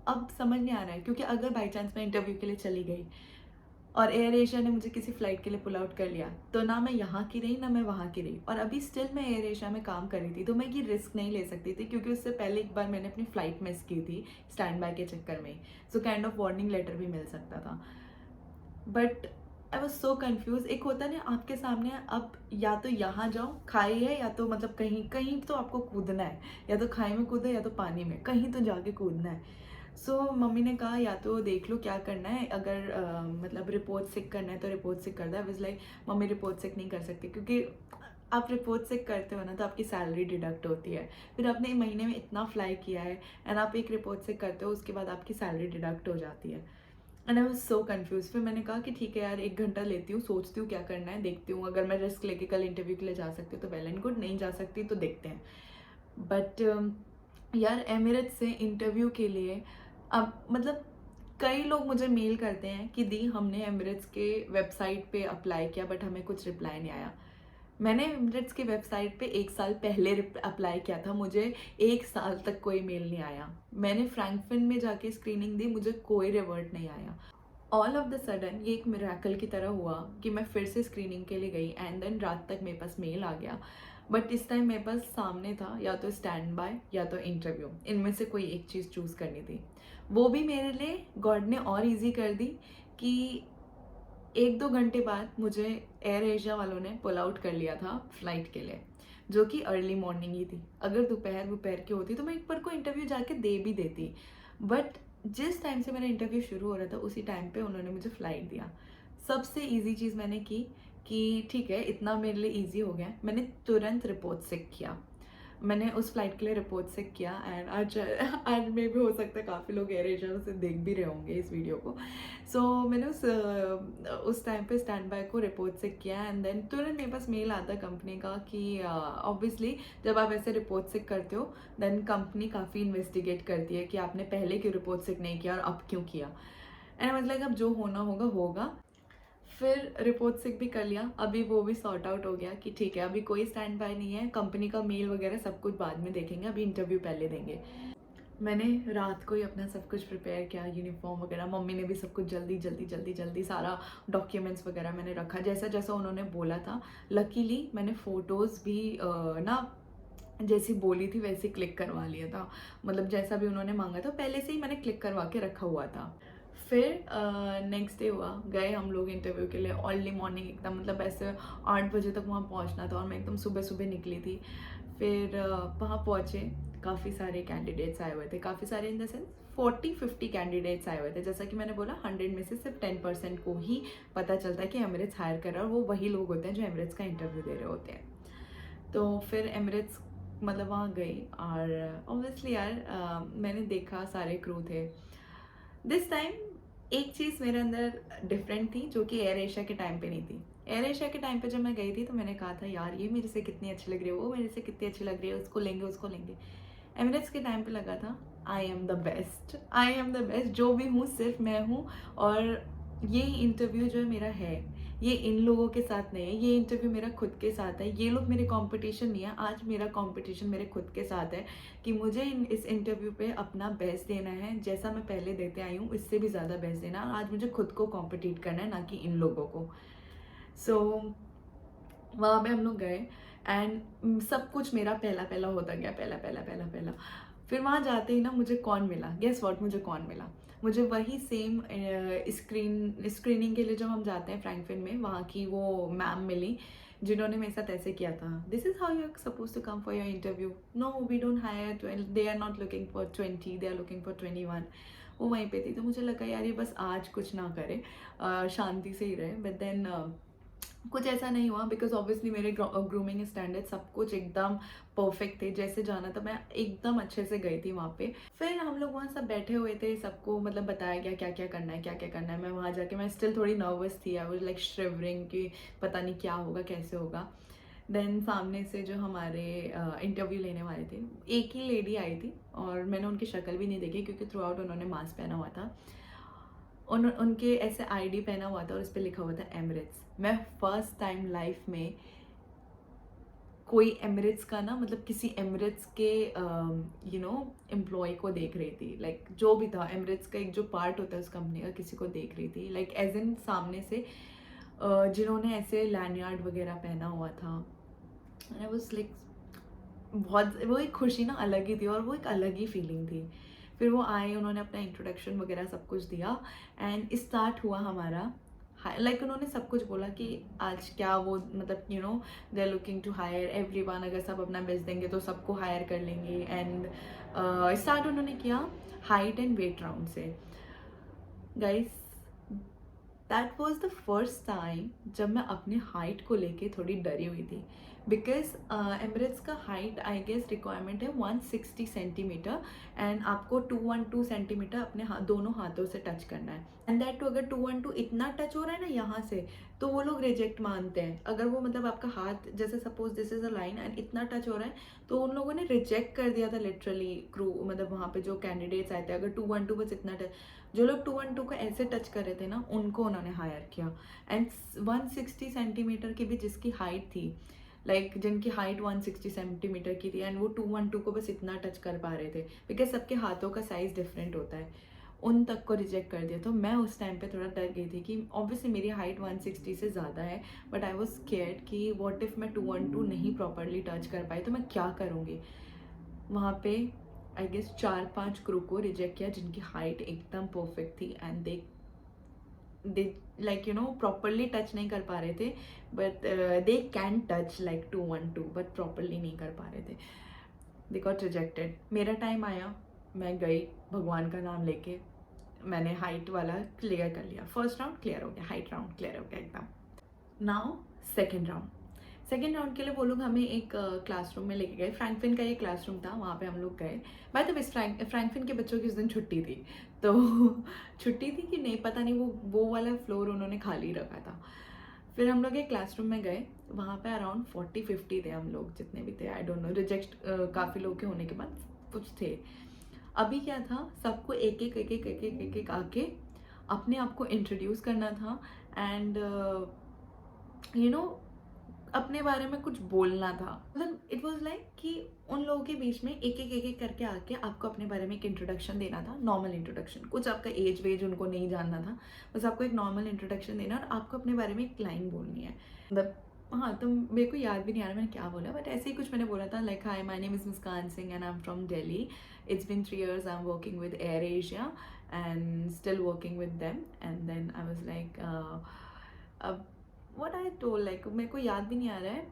अब समझ नहीं आ रहा है, क्योंकि अगर बाई चांस मैं इंटरव्यू के लिए चली गई और एयर एशिया ने मुझे किसी फ्लाइट के लिए पुल आउट कर लिया, तो ना मैं यहाँ की रही ना मैं वहाँ की रही. और अभी स्टिल मैं एयर एशिया में काम कर रही थी, तो मैं ये रिस्क नहीं ले सकती थी, क्योंकि उससे पहले एक बार मैंने अपनी फ़्लाइट मिस की थी स्टैंड बाय के चक्कर में. So kind of warning letter भी मिल सकता था. But I was so confuse. एक होता है ना आपके सामने, अब या तो यहाँ जाओ खाई है, या तो मतलब कहीं कहीं तो आपको कूदना है, या तो खाई में कूदो या तो पानी में, कहीं तो जाके कूदना है. सो मम्मी ने कहा या तो देख लो क्या करना है, अगर मतलब रिपोर्ट सिक करना है तो रिपोर्ट सिक कर दो. आई वाज लाइक मम्मी रिपोर्ट सिक नहीं कर सकती, क्योंकि आप रिपोर्ट सिक करते हो ना तो आपकी सैलरी डिडक्ट होती है. फिर आपने महीने में इतना फ्लाई किया है एंड आप एक रिपोर्ट सिक करते हो, उसके बाद आपकी सैलरी डिडक्ट हो जाती है. And I was so confuse. फिर मैंने कहा कि ठीक है यार 1 घंटा लेती हूँ, सोचती हूँ क्या करना है, देखती हूँ. अगर मैं रिस्क लेके कल इंटरव्यू के लिए जा सकती हूँ तो वेल एंड गुड, नहीं जा सकती तो देखते हैं. बट यार एमिरेट्स से इंटरव्यू के लिए अब मतलब कई लोग मुझे मेल करते हैं कि दी हमने एमिरेट्स के वेबसाइट पे अप्लाई किया बट हमें कुछ रिप्लाई नहीं आया. मैंने एमिरेट्स के वेबसाइट पे 1 साल पहले अप्लाई किया था, मुझे 1 साल तक कोई मेल नहीं आया. मैंने फ्रैंकफिन में जाके स्क्रीनिंग दी, मुझे कोई रिवर्ट नहीं आया. ऑल ऑफ द सडन ये एक मिरेकल की तरह हुआ कि मैं फिर से स्क्रीनिंग के लिए गई एंड देन रात तक मेरे पास मेल आ गया. बट इस टाइम मेरे पास सामने था या तो स्टैंड बाय या तो इंटरव्यू, इनमें से कोई एक चीज़ चूज़ करनी थी. वो भी मेरे लिए गॉड ने और इजी कर दी कि 1-2 घंटे बाद मुझे एयर एशिया वालों ने पुल आउट कर लिया था फ्लाइट के लिए, जो कि अर्ली मॉर्निंग ही थी. अगर दोपहर की होती तो मैं एक बार को इंटरव्यू जाके दे भी देती. बट जिस टाइम से मेरा इंटरव्यू शुरू हो रहा था उसी टाइम पे उन्होंने मुझे फ़्लाइट दिया. सबसे इजी चीज़ मैंने की कि ठीक है इतना मेरे लिए इजी हो गया, मैंने तुरंत रिपोर्ट सिक किया. मैंने उस फ्लाइट के लिए रिपोर्ट चेक किया एंड आज में भी हो सकता है काफ़ी लोग एयर एशिया से देख भी रहे होंगे इस वीडियो को। सो मैंने उस टाइम पे स्टैंड बाय को रिपोर्ट चेक किया एंड देन तुरंत मेरे पास मेल आता है कंपनी का कि ऑब्वियसली जब आप ऐसे रिपोर्ट चेक करते हो देन कंपनी काफ़ी इन्वेस्टिगेट करती है कि आपने पहले क्यों रिपोर्ट चेक नहीं किया और अब क्यों किया। एंड मतलब अब जो होना होगा होगा। फिर रिपोर्ट चेक भी कर लिया, अभी वो भी सॉर्ट आउट हो गया कि ठीक है अभी कोई स्टैंड बाय नहीं है, कंपनी का मेल वगैरह सब कुछ बाद में देखेंगे, अभी इंटरव्यू पहले देंगे। मैंने रात को ही अपना सब कुछ प्रिपेयर किया, यूनिफॉर्म वगैरह, मम्मी ने भी सब कुछ जल्दी जल्दी जल्दी जल्दी सारा डॉक्यूमेंट्स वगैरह मैंने रखा जैसा जैसा उन्होंने बोला था। लकीली मैंने फ़ोटोज़ भी ना जैसी बोली थी वैसे क्लिक करवा लिया था, मतलब जैसा भी उन्होंने मांगा था पहले से ही मैंने क्लिक करवा के रखा हुआ था। फिर नेक्स्ट डे हुआ, गए हम लोग इंटरव्यू के लिए, अर्ली मॉर्निंग एकदम, मतलब ऐसे 8 बजे तक वहाँ पहुँचना था और मैं एकदम सुबह सुबह निकली थी। फिर वहाँ पहुँचे, काफ़ी सारे कैंडिडेट्स आए हुए थे, काफ़ी सारे इन द सेंस 40-50 कैंडिडेट्स आए हुए थे। जैसा कि मैंने बोला 100 में से सिर्फ 10% को ही पता चलता है कि एमिरेट्स हायर कर रहा है और वो वही लोग होते हैं जो एमिरेट्स का इंटरव्यू दे रहे होते हैं। तो फिर एमिरेट्स मतलब वहाँ गई और ऑब्वियसली यार मैंने देखा सारे क्रू थे। दिस टाइम एक चीज़ मेरे अंदर डिफरेंट थी जो कि एयर एशिया के टाइम पे नहीं थी। एयर एशिया के टाइम पे जब मैं गई थी तो मैंने कहा था यार ये मेरे से कितनी अच्छी लग रही है, वो मेरे से कितनी अच्छी लग रही है, उसको लेंगे उसको लेंगे। एमिरेट्स के टाइम पे लगा था आई am the best, I am the best, जो भी हूँ सिर्फ मैं हूँ। और ये इंटरव्यू जो है मेरा है, ये इन लोगों के साथ नहीं है, ये इंटरव्यू मेरा खुद के साथ है। ये लोग मेरे कंपटीशन नहीं है, आज मेरा कंपटीशन मेरे खुद के साथ है कि मुझे इस इंटरव्यू पे अपना बेस्ट देना है, जैसा मैं पहले देते आई हूँ इससे भी ज़्यादा बेस्ट देना है। आज मुझे खुद को कॉम्पिटिट करना है, ना कि इन लोगों को। सो वहाँ पे हम लोग गए एंड सब कुछ मेरा पहला पहला होता गया, पहला पहला पहला पहला। फिर वहाँ जाते ही ना मुझे कौन मिला, गेस व्हाट, मुझे कौन मिला? मुझे वही सेम स्क्रीनिंग के लिए जब हम जाते हैं फ्रैंकफर्ट में, वहाँ की वो मैम मिली जिन्होंने मेरे साथ ऐसे किया था, this is how you are suppose to come for your interview, no we don't hire 12, they are not looking for 20, they are looking for 21। वो वहीं पे थी। तो मुझे लगा यार ये बस आज कुछ ना करे, शांति से ही रहे। बट देन कुछ ऐसा नहीं हुआ बिकॉज ऑब्वियसली मेरे ग्रूमिंग स्टैंडर्ड सब कुछ एकदम परफेक्ट थे, जैसे जाना था मैं एकदम अच्छे से गई थी वहाँ पे। फिर हम लोग वहाँ सब बैठे हुए थे, सबको मतलब बताया गया क्या क्या करना है, क्या क्या करना है। मैं वहाँ जाके मैं स्टिल थोड़ी नर्वस थी, आई वाज लाइक शिवरिंग कि पता नहीं क्या होगा कैसे होगा। देन सामने से जो हमारे इंटरव्यू लेने वाले थे, एक ही लेडी आई थी और मैंने उनकी शक्ल भी नहीं देखी क्योंकि थ्रू आउट उन्होंने मास्क पहना हुआ था। उनके ऐसे आईडी पहना हुआ था और उस पर लिखा हुआ था एमिरेट्स। मैं फर्स्ट टाइम लाइफ में कोई एमिरेट्स का ना, मतलब किसी एमिरेट्स के एम्प्लॉय को देख रही थी, लाइक जो भी था एमिरेट्स का एक जो पार्ट होता है उस कंपनी का, किसी को देख रही थी, लाइक एज इन सामने से जिन्होंने ऐसे लैंडयार्ड वगैरह पहना हुआ था। आई वाज लाइक बहुत, वो एक खुशी ना अलग ही थी और वो एक अलग ही फीलिंग थी। फिर वो आए, उन्होंने अपना इंट्रोडक्शन वगैरह सब कुछ दिया एंड स्टार्ट हुआ हमारा। लाइक उन्होंने सब कुछ बोला कि आज क्या वो, मतलब they are looking to hire everyone, अगर सब अपना बेस्ट देंगे तो सबको हायर कर लेंगे। एंड स्टार्ट उन्होंने किया हाइट एंड वेट राउंड से। Guys that was the first time जब मैं अपने हाइट को लेके थोड़ी डरी हुई थी बिकॉज एमिरेट्स का हाइट आई गेस रिक्वायरमेंट है 160 सेंटीमीटर एंड आपको 212 सेंटीमीटर अपने दोनों हाथों से टच करना है। एंड दैट टू अगर 212 इतना टच हो रहा है ना यहाँ से, तो वो लोग रिजेक्ट मानते हैं। अगर वो मतलब आपका हाथ जैसे suppose this is a line and इतना टच हो रहा है तो उन लोगों ने रिजेक्ट कर दिया था लिटरली क्रू, मतलब वहाँ पे जो कैंडिडेट्स आए थे, अगर 212 बस इतना टच, जो लोग 212 को ऐसे टच कर रहे थे ना उनको उन्होंने हायर किया। एंड 160 सेंटीमीटर की भी जिसकी हाइट थी, लाइक जिनकी हाइट 160 सेंटीमीटर की थी एंड वो 212 को बस इतना टच कर पा रहे थे बिकॉज सबके हाथों का साइज डिफरेंट होता है, उन तक को रिजेक्ट कर दिया। तो मैं उस टाइम पे थोड़ा डर गई थी कि ऑब्वियसली मेरी हाइट 160 से ज़्यादा है, बट आई वॉज स्केयर्ड कि व्हाट इफ़ मैं 212 नहीं प्रॉपरली टच कर पाई तो मैं क्या करूँगी। वहाँ पे आई गेस 4-5 क्रू को रिजेक्ट किया जिनकी हाइट एकदम परफेक्ट थी and they like properly touch नहीं कर पा रहे थे, but they can touch like 212 but properly नहीं कर पा रहे थे। They got rejected. मेरा टाइम आया, मैं गई भगवान का नाम लेके, मैंने हाइट वाला क्लियर कर लिया। फर्स्ट राउंड क्लियर हो गया, हाइट राउंड क्लियर हो गया एकदम। Now second round. Second round के लिए वो लोग हमें एक क्लासरूम में लेके गए। फ्रैंकफिन का ये क्लासरूम था, वहाँ पे हम लोग गए। बाय द वे फ्रैंकफिन के बच्चों की उस दिन छुट्टी थी, तो छुट्टी थी कि नहीं पता नहीं, वो वाला फ्लोर उन्होंने खाली रखा था। फिर हम लोग एक क्लासरूम में गए, वहाँ पे अराउंड 40-50 थे हम लोग, जितने भी थे, आई डोंट नो, रिजेक्ट काफ़ी लोग के होने के बाद कुछ थे। अभी क्या था, सबको एक एक एक एक एक एक एक एक आके अपने आप को इंट्रोड्यूस करना था, एंड यू नो अपने बारे में कुछ बोलना था। मतलब इट वॉज लाइक कि उन लोगों के बीच में एक एक करके आके आपको अपने बारे में एक इंट्रोडक्शन देना था, नॉर्मल इंट्रोडक्शन, कुछ आपका एज वेज उनको नहीं जानना था, बस आपको एक नॉर्मल इंट्रोडक्शन देना और आपको अपने बारे में एक लाइन बोलनी है। मतलब हाँ, तो मेरे को याद भी नहीं आ रहा मैंने क्या बोला, बट ऐसे ही कुछ मैंने बोला था, like hi my name is Muskan Singh and I am from Delhi, it's been 3 years I am working with Air Asia and still working with them, and then I was like अब व्हाट आई टोल्ड, लाइक मेरे को याद भी नहीं आ रहा है।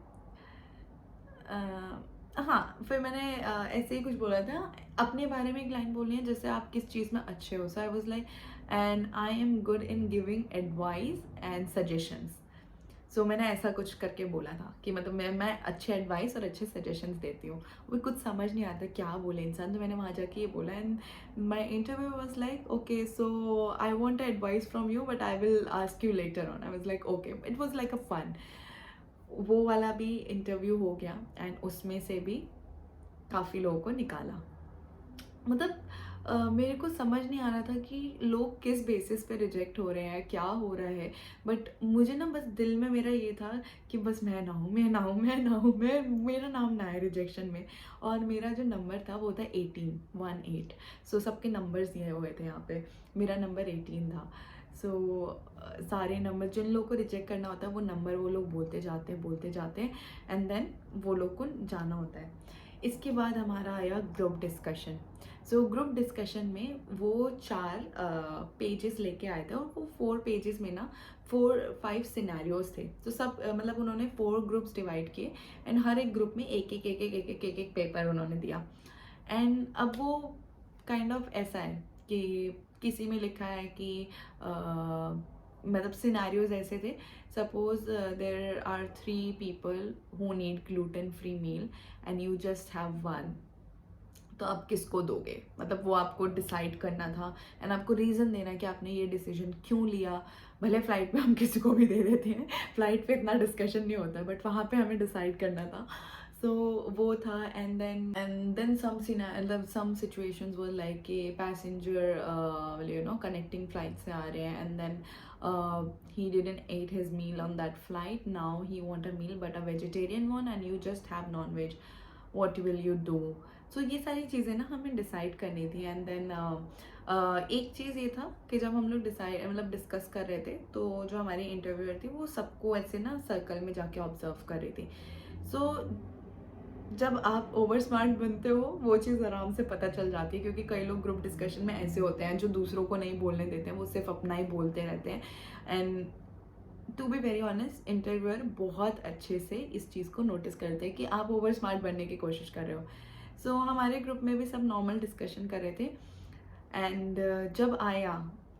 हाँ, फिर मैंने ऐसे ही कुछ बोला था, अपने बारे में एक लाइन बोलनी है जैसे आप किस चीज़ में अच्छे हो। So I was like and I am good in giving advice and suggestions. So मैंने ऐसा कुछ करके बोला था कि मतलब मैं अच्छे एडवाइस और अच्छे सजेशंस देती हूँ। वो कुछ समझ नहीं आता क्या बोले इंसान, तो मैंने वहाँ जाके ये बोला, and my interview was like okay so I want advice from you but I will ask you later on. I was like okay, it was like a fun. वो वाला भी इंटरव्यू हो गया एंड उसमें से भी काफ़ी लोगों को निकाला। मतलब मेरे को समझ नहीं आ रहा था कि लोग किस बेसिस पे रिजेक्ट हो रहे हैं, क्या हो रहा है, बट मुझे ना बस दिल में मेरा ये था कि बस मैं ना हूँ, मैं ना हूँ, मैं ना हूँ, मैं, मेरा नाम ना आए रिजेक्शन में। और मेरा जो नंबर था वो था 18। सो सबके नंबर्स दिए हुए थे यहाँ पे, मेरा नंबर 18 था। सो सारे नंबर जिन लोगों को रिजेक्ट करना होता है वो नंबर वो लोग बोलते जाते हैं एंड देन वो लोग को जाना होता है। इसके बाद हमारा आया group discussion. So group discussion में वो 4 पेजेस लेके आए थे और वो 4 पेजेस में ना 4-5 सिनेरियोज थे। तो सब मतलब उन्होंने 4 ग्रुप्स डिवाइड किए एंड हर एक ग्रुप में एक एक पेपर उन्होंने दिया। एंड अब वो काइंड ऑफ ऐसा है कि किसी में लिखा है कि मतलब सिनेरियोज ऐसे थे, suppose there are 3 people who need gluten free meal and you just have 1, तो आप किसको दोगे। मतलब वो आपको डिसाइड करना था एंड आपको रीज़न देना है कि आपने ये डिसीजन क्यों लिया। भले फ्लाइट पे हम किसी को भी दे देते हैं, फ्लाइट पे इतना डिस्कशन नहीं होता, बट वहाँ पे हमें डिसाइड करना था। सो वो था and then some situations were like कि passenger you know connecting flight से आ रहे हैं and then he didn't ate his meal on that flight, now he want a meal but a vegetarian one and you just have non-veg, what will you do। सो ये सारी चीज़ें ना हमें decide करनी थी एंड देन एक चीज़ ये था कि जब हम लोग डिस्कस कर रहे थे तो जो हमारी इंटरव्यूअर थी वो सबको ऐसे ना सर्कल में जाके ऑब्जर्व कर रही थी। सो जब आप ओवर स्मार्ट बनते हो वो चीज़ आराम से पता चल जाती है, क्योंकि कई लोग ग्रुप डिस्कशन में ऐसे होते हैं जो दूसरों को नहीं बोलने देते हैं, वो सिर्फ अपना ही बोलते रहते हैं। And to be very honest, interviewer बहुत अच्छे से इस चीज़ को नोटिस करते हैं कि आप ओवर स्मार्ट बनने की कोशिश कर रहे हो। सो हमारे ग्रुप में भी सब नॉर्मल डिस्कशन कर रहे थे एंड जब आया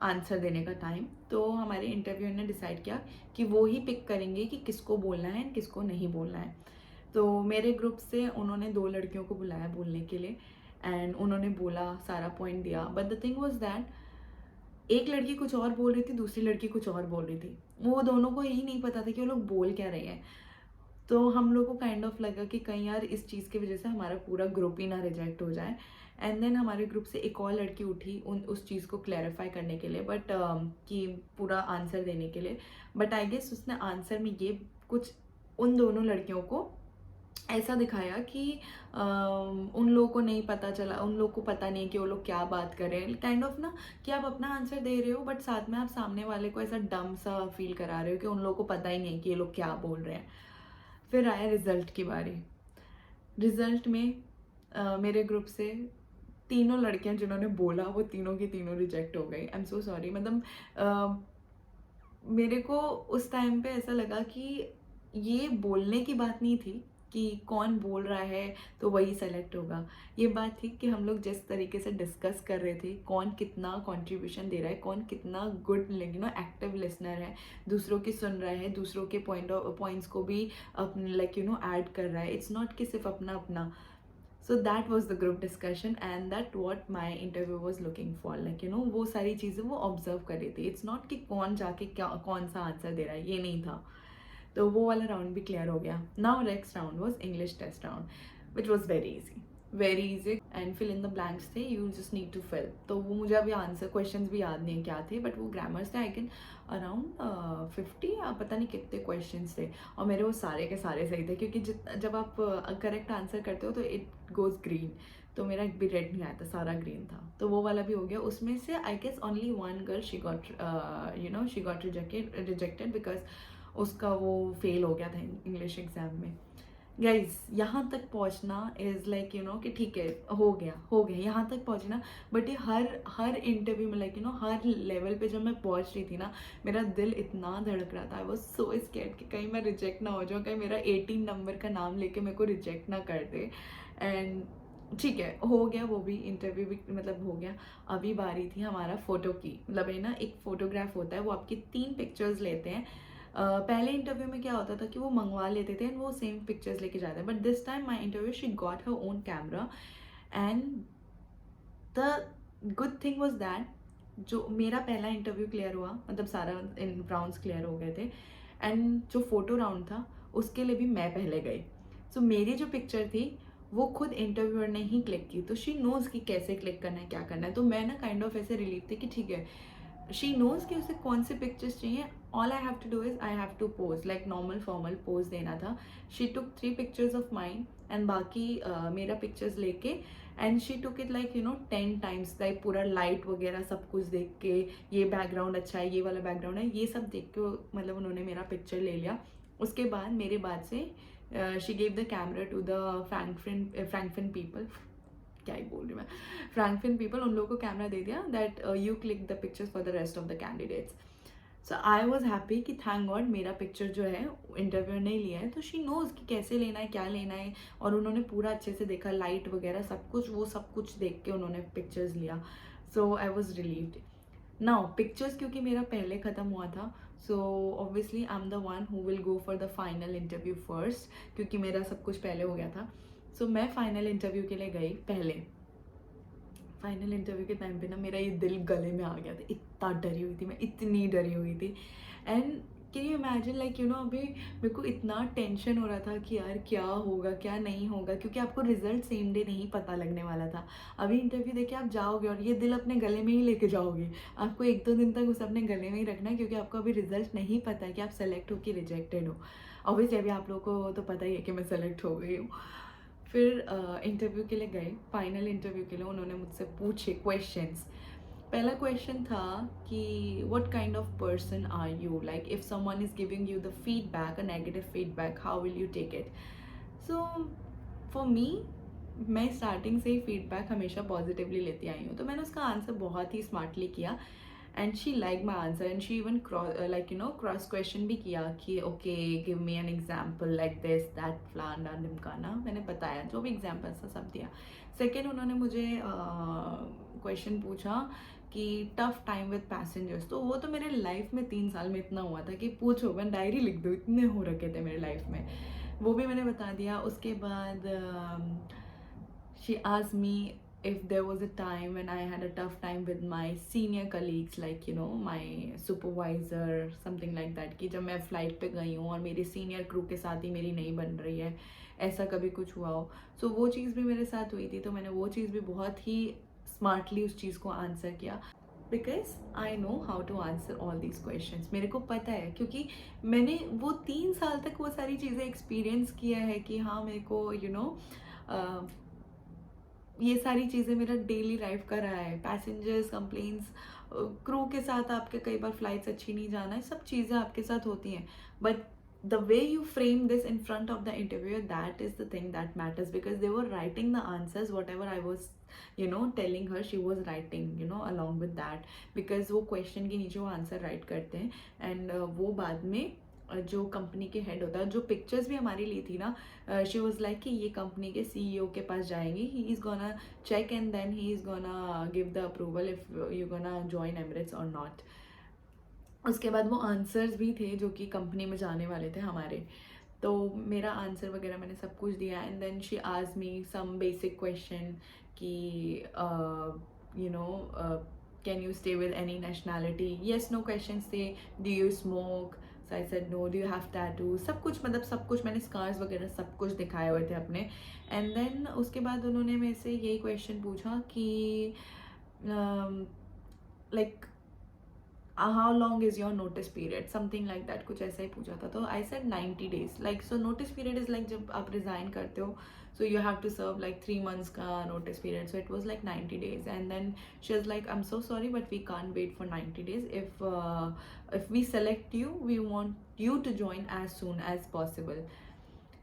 आंसर देने का टाइम तो हमारे इंटरव्यूअर ने डिसाइड किया कि वो ही पिक करेंगे कि किसको बोलना है किसको नहीं बोलना है। तो मेरे ग्रुप से उन्होंने 2 लड़कियों को बुलाया बोलने के लिए एंड उन्होंने बोला, सारा पॉइंट दिया, but the thing was that एक लड़की कुछ और बोल रही थी, दूसरी लड़की कुछ और बोल रही थी। वो दोनों को यही नहीं पता था कि वो लोग बोल क्या रहे हैं। तो हम लोग को काइंड ऑफ लगा कि कहीं यार इस चीज़ की वजह से हमारा पूरा ग्रुप ही ना रिजेक्ट हो जाए। एंड देन हमारे ग्रुप से एक और लड़की उठी उस चीज़ को क्लैरिफाई करने के लिए, बट कि पूरा आंसर देने के लिए। बट आई गेस उसने आंसर में ये कुछ उन दोनों लड़कियों को ऐसा दिखाया कि उन लोगों को नहीं पता चला, उन लोगों को पता नहीं कि वो लोग क्या बात कर रहे हैं, काइंड ऑफ ना कि आप अपना आंसर दे रहे हो बट साथ में आप सामने वाले को ऐसा डम सा फील करा रहे हो कि उन लोगों को पता ही नहीं कि ये लोग क्या बोल रहे हैं। फिर आया रिजल्ट की बारी। रिजल्ट में मेरे ग्रुप से तीनों लड़कियां जिन्होंने बोला वो तीनों की तीनों रिजेक्ट हो गई। आई एम सो सॉरी। मतलब मेरे को उस टाइम पे ऐसा लगा कि ये बोलने की बात नहीं थी कि कौन बोल रहा है तो वही सेलेक्ट होगा। ये बात थी कि हम लोग जिस तरीके से डिस्कस कर रहे थे कौन कितना कंट्रीब्यूशन दे रहा है, कौन कितना गुड एक्टिव लिसनर है, दूसरों की सुन रहा है, दूसरों के पॉइंट्स को भी अपने ऐड कर रहा है। इट्स नॉट कि सिर्फ अपना अपना। So that was the group discussion and that what my interview was looking for, वो सारी चीज़ें वो ऑब्जर्व कर रही थी। इट्स नॉट कि कौन जाके क्या कौन सा आंसर दे रहा है, ये नहीं था। तो वो वाला राउंड भी क्लियर हो गया। Now next round was English test round which was very easy and fill in the blanks थे, you just need to fill. तो वो मुझे अभी आंसर क्वेश्चंस भी याद नहीं क्या थे, बट वो ग्रामर्स थे। आई कैन अराउंड 50 या पता नहीं कितने क्वेश्चंस थे, और मेरे वो सारे के सारे सही थे, क्योंकि जब आप करेक्ट आंसर करते हो तो इट गोज ग्रीन। तो मेरा एक भी रेड नहीं आया था, सारा ग्रीन था। तो वो वाला भी हो गया। उसमें से I guess only one girl she got rejected because उसका वो फेल हो गया था इंग्लिश एग्जाम में। गाइज यहाँ तक पहुँचना इज़ लाइक कि ठीक है, हो गया यहाँ तक पहुँचना। बट ये हर इंटरव्यू में हर लेवल पे जब मैं पहुँच रही थी ना, मेरा दिल इतना धड़क रहा था। आई वॉज सो स्कैर्ड कि कहीं मैं रिजेक्ट ना हो जाऊँ, कहीं मेरा 18 नंबर का नाम लेके मेरे को रिजेक्ट ना कर दे। एंड ठीक है, हो गया वो भी, इंटरव्यू भी हो गया। अभी बारी थी हमारा फ़ोटो की। है ना, एक फ़ोटोग्राफ होता है, वो आपकी 3 पिक्चर्स लेते हैं। पहले इंटरव्यू में क्या होता था कि वो मंगवा लेते थे एंड वो सेम पिक्चर्स लेके जाते हैं। But this time my interview she got her own camera and the good thing was that जो मेरा पहला इंटरव्यू क्लियर हुआ, सारा राउंड्स क्लियर हो गए थे, एंड जो फोटो राउंड था उसके लिए भी मैं पहले गई। सो मेरी जो पिक्चर थी वो खुद इंटरव्यूअर ने ही क्लिक की, तो शी नोज़ कि कैसे क्लिक करना है, क्या करना है। तो मैं ना काइंड ऑफ ऐसे रिलीफ थी कि ठीक है, शी नोज़ कि उसे कौन से पिक्चर्स चाहिए। All I have to do is I have to pose like normal formal pose देना था। She took 3 pictures of mine and बाकी मेरा पिक्चर्स लेके, and she took it 10 times, like पूरा लाइट वगैरह सब कुछ देख के, ये बैकग्राउंड अच्छा है, ये वाला बैकग्राउंड है, ये सब देख के उन्होंने मेरा पिक्चर ले लिया। उसके बाद मेरे बाद से she gave the camera to the फ्रैंकफिन पीपल, क्या ही बोल रही मैं, फ्रैंकफिन पीपल, उन लोगों को कैमरा दे दिया that you click the pictures for the rest of the candidates. So I was happy कि थैंक गॉड मेरा पिक्चर जो है इंटरव्यू ने लिया है। तो शी नोज़ कि कैसे लेना है, क्या लेना है, और उन्होंने पूरा अच्छे से देखा, लाइट वगैरह सब कुछ, वो सब कुछ देख के उन्होंने पिक्चर्स लिया। So I was relieved. Now pictures क्योंकि मेरा पहले ख़त्म हुआ था, so obviously I am the one who will go for the final interview first, क्योंकि मेरा सब कुछ पहले हो गया था। सो मैं फाइनल इंटरव्यू के लिए गई पहले। फाइनल इंटरव्यू के टाइम पे ना मेरा ये दिल गले में आ गया था, इतना डरी हुई थी मैं, इतनी डरी हुई थी। एंड कैन यू इमेजिन अभी मेरे को इतना टेंशन हो रहा था कि यार क्या होगा क्या नहीं होगा, क्योंकि आपको रिजल्ट सेम डे नहीं पता लगने वाला था। अभी इंटरव्यू देके आप जाओगे और ये दिल अपने गले में ही लेके जाओगे। आपको 1-2 दिन तक उसे अपने गले में ही रखना है, क्योंकि आपको अभी रिजल्ट नहीं पता है कि आप सेलेक्ट हो कि रिजेक्टेड हो। ऑब्वियसली अभी आप लोगों को तो पता ही है कि मैं सेलेक्ट हो गई हूँ। फिर इंटरव्यू के लिए गए, फाइनल इंटरव्यू के लिए उन्होंने मुझसे पूछे क्वेश्चंस। पहला क्वेश्चन था कि what kind of person are you, like if someone is giving you the feedback, a negative feedback, how will you take it. So for me, मैं स्टार्टिंग से ही फीडबैक हमेशा पॉजिटिवली लेती आई हूँ, तो मैंने उसका आंसर बहुत ही स्मार्टली किया and she like my answer and she even cross question भी किया कि okay give me an example like this that फलाना ढिमकाना। मैंने बताया जो भी एग्जाम्पल था सब दिया। सेकेंड उन्होंने मुझे क्वेश्चन पूछा कि टफ टाइम विद पैसेंजर्स। तो वो तो मेरे लाइफ में 3 साल में इतना हुआ था कि पूछो, मैं डायरी लिख दूँ, इतने हो रखे थे मेरे लाइफ में, वो भी मैंने बता दिया। उसके बाद she asked me if there was a time when I had a tough time with my senior colleagues, like my supervisor, something like that, कि जब मैं फ्लाइट पे गई हूँ और मेरे सीनियर क्रू के साथ ही मेरी नहीं बन रही है, ऐसा कभी कुछ हुआ हो। सो वो चीज़ भी मेरे साथ हुई थी, तो मैंने वो चीज़ भी बहुत ही स्मार्टली उस चीज़ को आंसर किया, because I know how to answer all these questions. मेरे को पता है, क्योंकि मैंने वो 3 साल तक वो सारी चीज़ें एक्सपीरियंस किया है कि हाँ मेरे को ये सारी चीज़ें मेरा डेली लाइफ का रहा है। पैसेंजर्स कंप्लेंट्स, क्रू के साथ आपके कई बार फ्लाइट्स अच्छी नहीं जाना है, सब चीज़ें आपके साथ होती हैं। But the way you frame this in front of the interviewer, that is the thing that matters, because they were writing the answers, whatever I was telling her, she was writing along with that, because वो question के नीचे वो answer right करते हैं and वो बाद में जो कंपनी के हेड होता है, जो पिक्चर्स भी हमारी ली थी ना, शी वाज लाइक कि ये कंपनी के सीईओ के पास जाएंगी, he is gonna check and then he is gonna give the approval if you gonna join Emirates और नॉट। उसके बाद वो आंसर्स भी थे जो कि कंपनी में जाने वाले थे हमारे, तो मेरा आंसर वगैरह मैंने सब कुछ दिया and then she asked me some basic question कि you know can you stay with any nationality, yes no questions थे, do you smoke, so I said no, do you have tattoo, सब कुछ, मतलब सब कुछ मैंने स्कार्स वगैरह सब कुछ दिखाए हुए थे अपने। एंड देन उसके बाद उन्होंने मेरे से यही क्वेश्चन पूछा कि like how long is your notice period, something like that, कुछ ऐसा ही पूछा था। तो I said 90 days, like so notice period is like जब आप resign करते हो, so you have to serve like 3 months का notice period, so it was like 90 days and then she was like I'm so sorry but we can't wait for 90 days, if we select you we want you to join as soon as possible.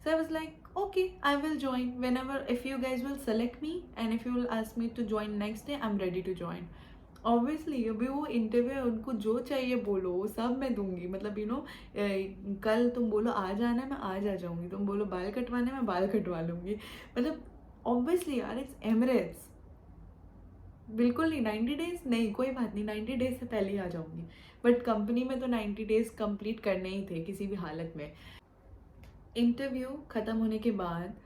So I was like okay, I will join whenever, if you guys will select me and if you will ask me to join next day, I'm ready to join. Obviously अभी वो interview है, उनको जो चाहिए बोलो वो सब मैं दूंगी, मतलब यू नो कल तुम बोलो आ जाना है मैं आज आ जाऊंगी, तुम बोलो बाल कटवाने मैं बाल कटवा लूंगी, मतलब ऑब्वियसली यार इट्स एमिरेट्स। बिल्कुल नहीं 90 डेज नहीं, कोई बात नहीं, 90 डेज से पहले ही आ जाऊंगी, बट कंपनी में तो 90 डेज कंप्लीट करने ही थे किसी भी हालत में। इंटरव्यू ख़त्म होने के बाद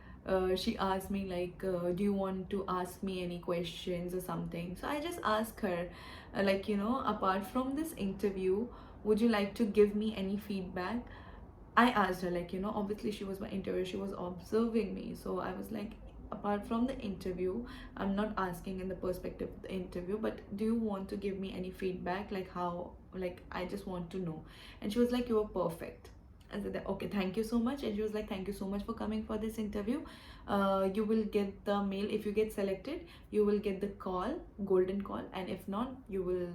she asked me like do you want to ask me any questions or something, so I just asked her like you know apart from this interview would you like to give me any feedback. I asked her like you know obviously she was my interviewer, she was observing me, so I was like apart from the interview, I'm not asking in the perspective of the interview, but do you want to give me any feedback, like how, like I just want to know. And she was like you are perfect. I said okay, thank you so much. And she was like thank you so much for coming for this interview, you will get the mail, if you get selected you will get the call, golden call, and if not you will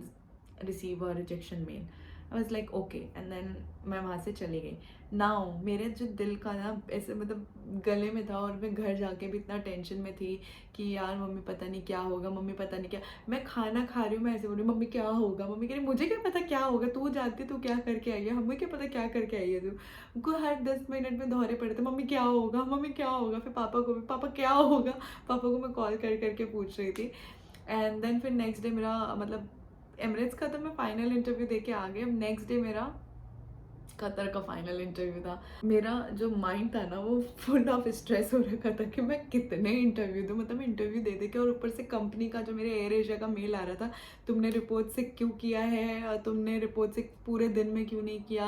receive a rejection mail. I was like okay, and then मैं वहाँ से चली गई। Now मेरे जो दिल का ना ऐसे मतलब गले में था, और मैं घर जाके भी इतना टेंशन में थी कि यार मम्मी पता नहीं क्या होगा, मम्मी पता नहीं क्या, मैं खाना खा रही हूँ मैं ऐसे बोल रही हूँ मम्मी क्या होगा, मम्मी कह रही मुझे क्या पता क्या होगा, तू जानती तू क्या करके आई है, हमें क्या पता क्या करके आई है तू, उनको हर 10 मिनट में दौरे पड़े थे मम्मी क्या होगा मम्मी क्या होगा, फिर पापा को भी पापा क्या होगा, पापा को मैं कॉल कर करके पूछ रही थी। एंड देन फिर नेक्स्ट डे मेरा मतलब एमिरेट्स का तो मैं फाइनल इंटरव्यू दे के आ गई, अब नेक्स्ट डे मेरा कतर का फाइनल इंटरव्यू था। मेरा जो माइंड था ना वो फुल ऑफ स्ट्रेस हो रखा था कि मैं कितने इंटरव्यू दूँ, मतलब इंटरव्यू दे दे के, और ऊपर से कंपनी का जो मेरे एयर एशिया का मेल आ रहा था, तुमने रिपोर्ट से क्यों किया है, तुमने रिपोर्ट से पूरे दिन में क्यों नहीं किया,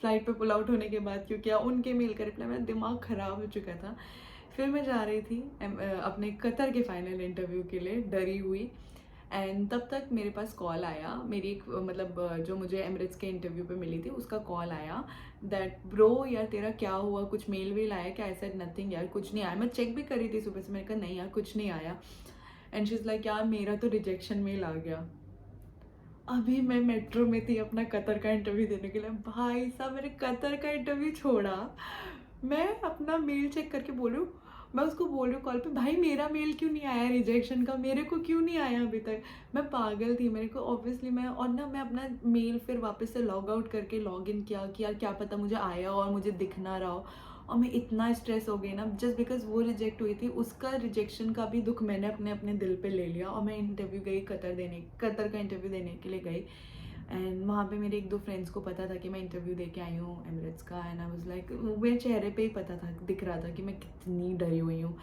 फ्लाइट पे पुल आउट होने के बाद क्यों किया, उनके मेल का रिप्लाई, मेरा दिमाग ख़राब हो चुका था। फिर मैं जा रही थी अपने कतर के फाइनल इंटरव्यू के लिए डरी हुई, एंड तब तक मेरे पास कॉल आया, मेरी एक मतलब जो मुझे एमिरेट्स के इंटरव्यू पे मिली थी उसका कॉल आया दैट ब्रो यार तेरा क्या हुआ, कुछ मेल वेल आया क्या, आई सेड नथिंग यार कुछ नहीं आया, मैं चेक भी करी थी सुबह से, मैंने कहा नहीं यार कुछ नहीं आया। एंड शी इज़ लाइक यार मेरा तो रिजेक्शन मेल आ गया। अभी मैं मेट्रो में थी अपना कतर का इंटरव्यू देने के लिए, भाई साहब मेरे कतर का इंटरव्यू छोड़ा, मैं अपना मेल चेक करके बोल रही हूँ, मैं उसको बोल रही हूँ कॉल पे भाई मेरा मेल क्यों नहीं आया रिजेक्शन का, मेरे को क्यों नहीं आया अभी तक। मैं पागल थी, मेरे को ऑब्वियसली मैं, और ना मैं अपना मेल फिर वापस से लॉग आउट करके लॉग इन किया कि यार क्या पता मुझे आया और मुझे दिख ना रहा हो, और मैं इतना स्ट्रेस हो गई ना जस्ट बिकॉज वो रिजेक्ट हुई थी, उसका रिजेक्शन का भी दुख मैंने अपने अपने दिल पे ले लिया, और मैं इंटरव्यू गई कतर का इंटरव्यू देने के लिए गई। एंड वहाँ पे मेरे एक दो फ्रेंड्स को पता था कि मैं इंटरव्यू दे के आई हूँ एमिरेट्स का, एंड आई वाज लाइक मेरे चेहरे पे ही पता था, दिख रहा था कि मैं कितनी डरी हुई हूँ।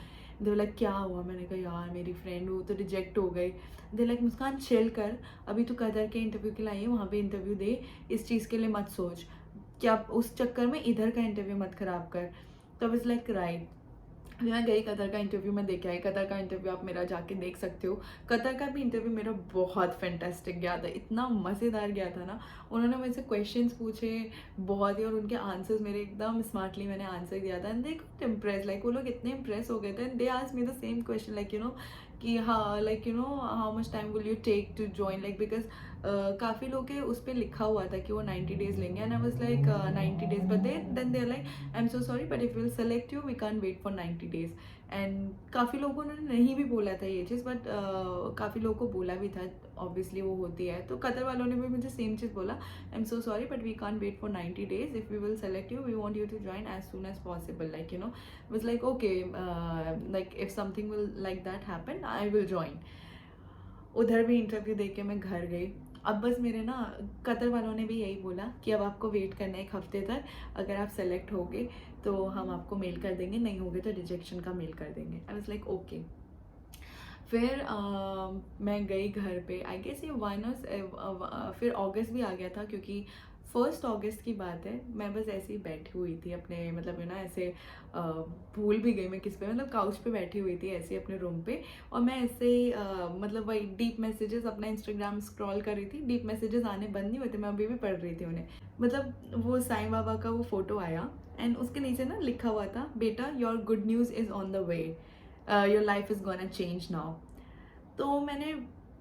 दे लाइक क्या हुआ, मैंने कहा यार मेरी फ्रेंड वो तो रिजेक्ट हो गई। दे लाइक मुस्कान चिल कर, अभी तो कतर के इंटरव्यू के लिए आई है, वहाँ पे इंटरव्यू दे, इस चीज़ के लिए मत सोच, क्या उस चक्कर में इधर का इंटरव्यू मत ख़राब कर। तब इज़ लाइक राइट, मैं गई कतर का इंटरव्यू में देखे आई, कतर का इंटरव्यू आप मेरा जाके देख सकते हो। कतर का भी इंटरव्यू मेरा बहुत फैंटास्टिक गया था, इतना मज़ेदार गया था ना, उन्होंने मुझसे क्वेश्चंस पूछे बहुत ही, और उनके आंसर्स मेरे एकदम स्मार्टली मैंने आंसर दिया था, and they got impress, like वो लोग इतने इम्प्रेस हो गए थे, and they asked me the same question like you know कि हाँ like you know how much time will you take to join, like because काफ़ी लोग के उस पर लिखा हुआ था कि वो 90 डेज लेंगे and I was like 90 days but then they are like I am so sorry but if will select you we can't wait for 90 days and काफ़ी लोगों ने नहीं भी बोला था ये चीज़ बट काफ़ी लोगों को बोला भी था ऑब्वियसली वो होती है तो कतर वालों ने भी मुझे सेम चीज़ बोला I am so sorry but we can't wait for 90 days if we will select you we want you to join as soon as possible like you know was like okay like if something will like that happen I will join उधर भी interview दे के मैं घर गई अब बस मेरे ना कतर वालों ने भी यही बोला कि अब आपको वेट करना है 1 हफ्ते तक अगर आप सेलेक्ट होगे तो हम आपको मेल कर देंगे नहीं होगे तो रिजेक्शन का मेल कर देंगे आई वाज लाइक ओके फिर मैं गई घर पे आई गेस ये फिर अगस्त भी आ गया था क्योंकि 1 अगस्त की बात है मैं बस ऐसे ही बैठी हुई थी अपने मतलब ना ऐसे भूल भी गई मैं किस पे मतलब काउच पे बैठी हुई थी ऐसे अपने रूम पे और मैं ऐसे ही मतलब वही डीप मैसेजेस अपना इंस्टाग्राम स्क्रॉल कर रही थी डीप मैसेजेस आने बंद नहीं हुए थे मैं अभी भी पढ़ रही थी उन्हें मतलब वो साईं बाबा का वो फोटो आया एंड उसके नीचे ना लिखा हुआ था बेटा your good news is on the way your life is gonna change now तो मैंने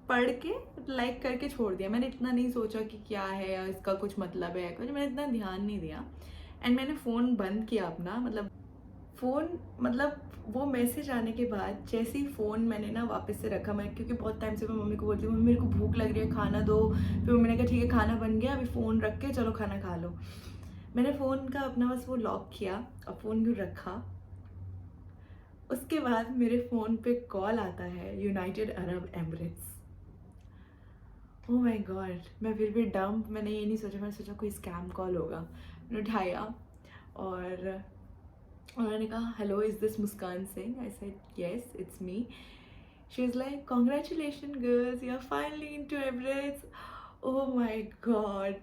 पढ़ के लाइक करके छोड़ दिया मैंने इतना नहीं सोचा कि क्या है या इसका कुछ मतलब है कुछ मैंने इतना ध्यान नहीं दिया एंड मैंने फ़ोन बंद किया अपना मतलब वो मैसेज आने के बाद जैसे ही फ़ोन मैंने ना वापस से रखा मैं क्योंकि बहुत टाइम से मैं मम्मी को बोलती हूँ मम्मी मेरे को भूख लग रही है खाना दो फिर मम्मी ने कहा ठीक है खाना बन गया अभी फ़ोन रख के चलो खाना खा लो मैंने फ़ोन का अपना बस वो लॉक किया और फ़ोन भी रखा उसके बाद मेरे फ़ोन पे कॉल आता है United Arab Emirates oh my God मैं फिर भी डम्प मैंने ये नहीं सोचा मैंने सोचा कोई स्कैम कॉल होगा मैंने उठाया और उन्होंने कहा hello is this Muskan Singh I said yes it's me she is like congratulation girls you are finally into Emirates oh my god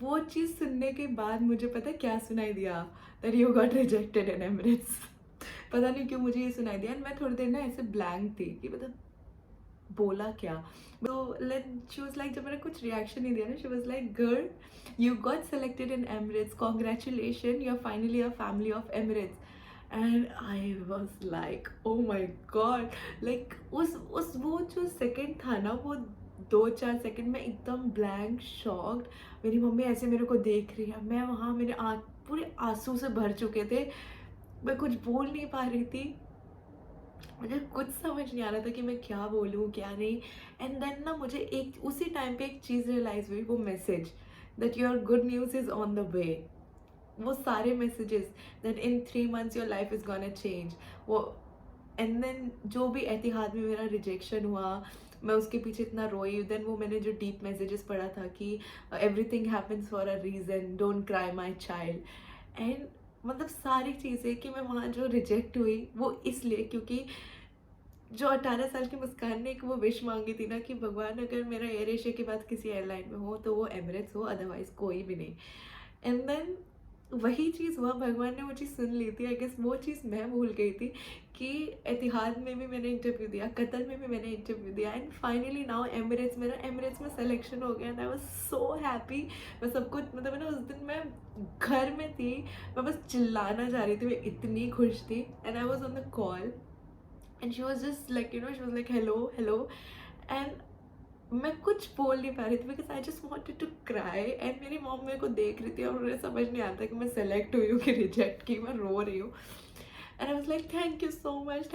वो चीज़ सुनने के बाद मुझे पता क्या सुनाई दिया that you got rejected in Emirates पता नहीं क्यों मुझे ये सुनाई दिया मैं थोड़ी देर ना ऐसे ब्लैंक थी कि मतलब बोला क्या तो शी वाज लाइक जब मैंने कुछ रिएक्शन नहीं दिया ना she was like girl you got selected in Emirates congratulation you are finally a family of Emirates and I was like oh my god like उस वो जो सेकेंड था ना वो 2-4 सेकेंड में एकदम ब्लैंक शॉक्ड मेरी मम्मी ऐसे मेरे को देख रही है मैं वहाँ मेरे पूरे आंसू से भर चुके थे मैं कुछ बोल नहीं पा रही थी मुझे कुछ समझ नहीं आ रहा था कि मैं क्या बोलूँ क्या नहीं एंड देन ना मुझे एक उसी टाइम पे एक चीज़ रियलाइज़ हुई वो message that your good news is on the way वो सारे messages that in 3 months your life is gonna change वो एंड देन जो भी एतिहाद में मेरा रिजेक्शन हुआ मैं उसके पीछे इतना रोई देन वो मैंने जो डीप मैसेजेस पढ़ा था कि everything happens for a reason don't cry my child and मतलब सारी चीज़ें कि मैं वहाँ जो रिजेक्ट हुई वो इसलिए क्योंकि जो 18 साल की मुस्कान ने एक वो विश मांगी थी ना कि भगवान अगर मेरा एयर एशिया के बाद किसी एयरलाइन में हो तो वो एमिरेट्स हो अदरवाइज़ कोई भी नहीं एंड देन वही चीज़ हुआ भगवान ने वो चीज़ सुन ली थी आई गेस वो चीज़ मैं भूल गई थी कि एतिहाद में भी मैंने इंटरव्यू दिया कतर में भी मैंने इंटरव्यू दिया एंड फाइनली नाउ एमिरेट्स मेरा एमिरेट्स में सिलेक्शन हो गया and I was so happy मैं सब कुछ मतलब ना उस दिन मैं घर में थी मैं बस चिल्लाना चाह रही थी मैं इतनी खुश थी and I was on the call and she was just like you know she was like hello hello and मैं कुछ बोल नहीं पा रही थी because I just wanted to cry and मेरी मॉम मेरे को देख रही थी और उन्हें समझ नहीं आता कि मैं सेलेक्ट हुई हूँ कि रिजेक्ट की मैं रो रही हूँ and I was like thank you so much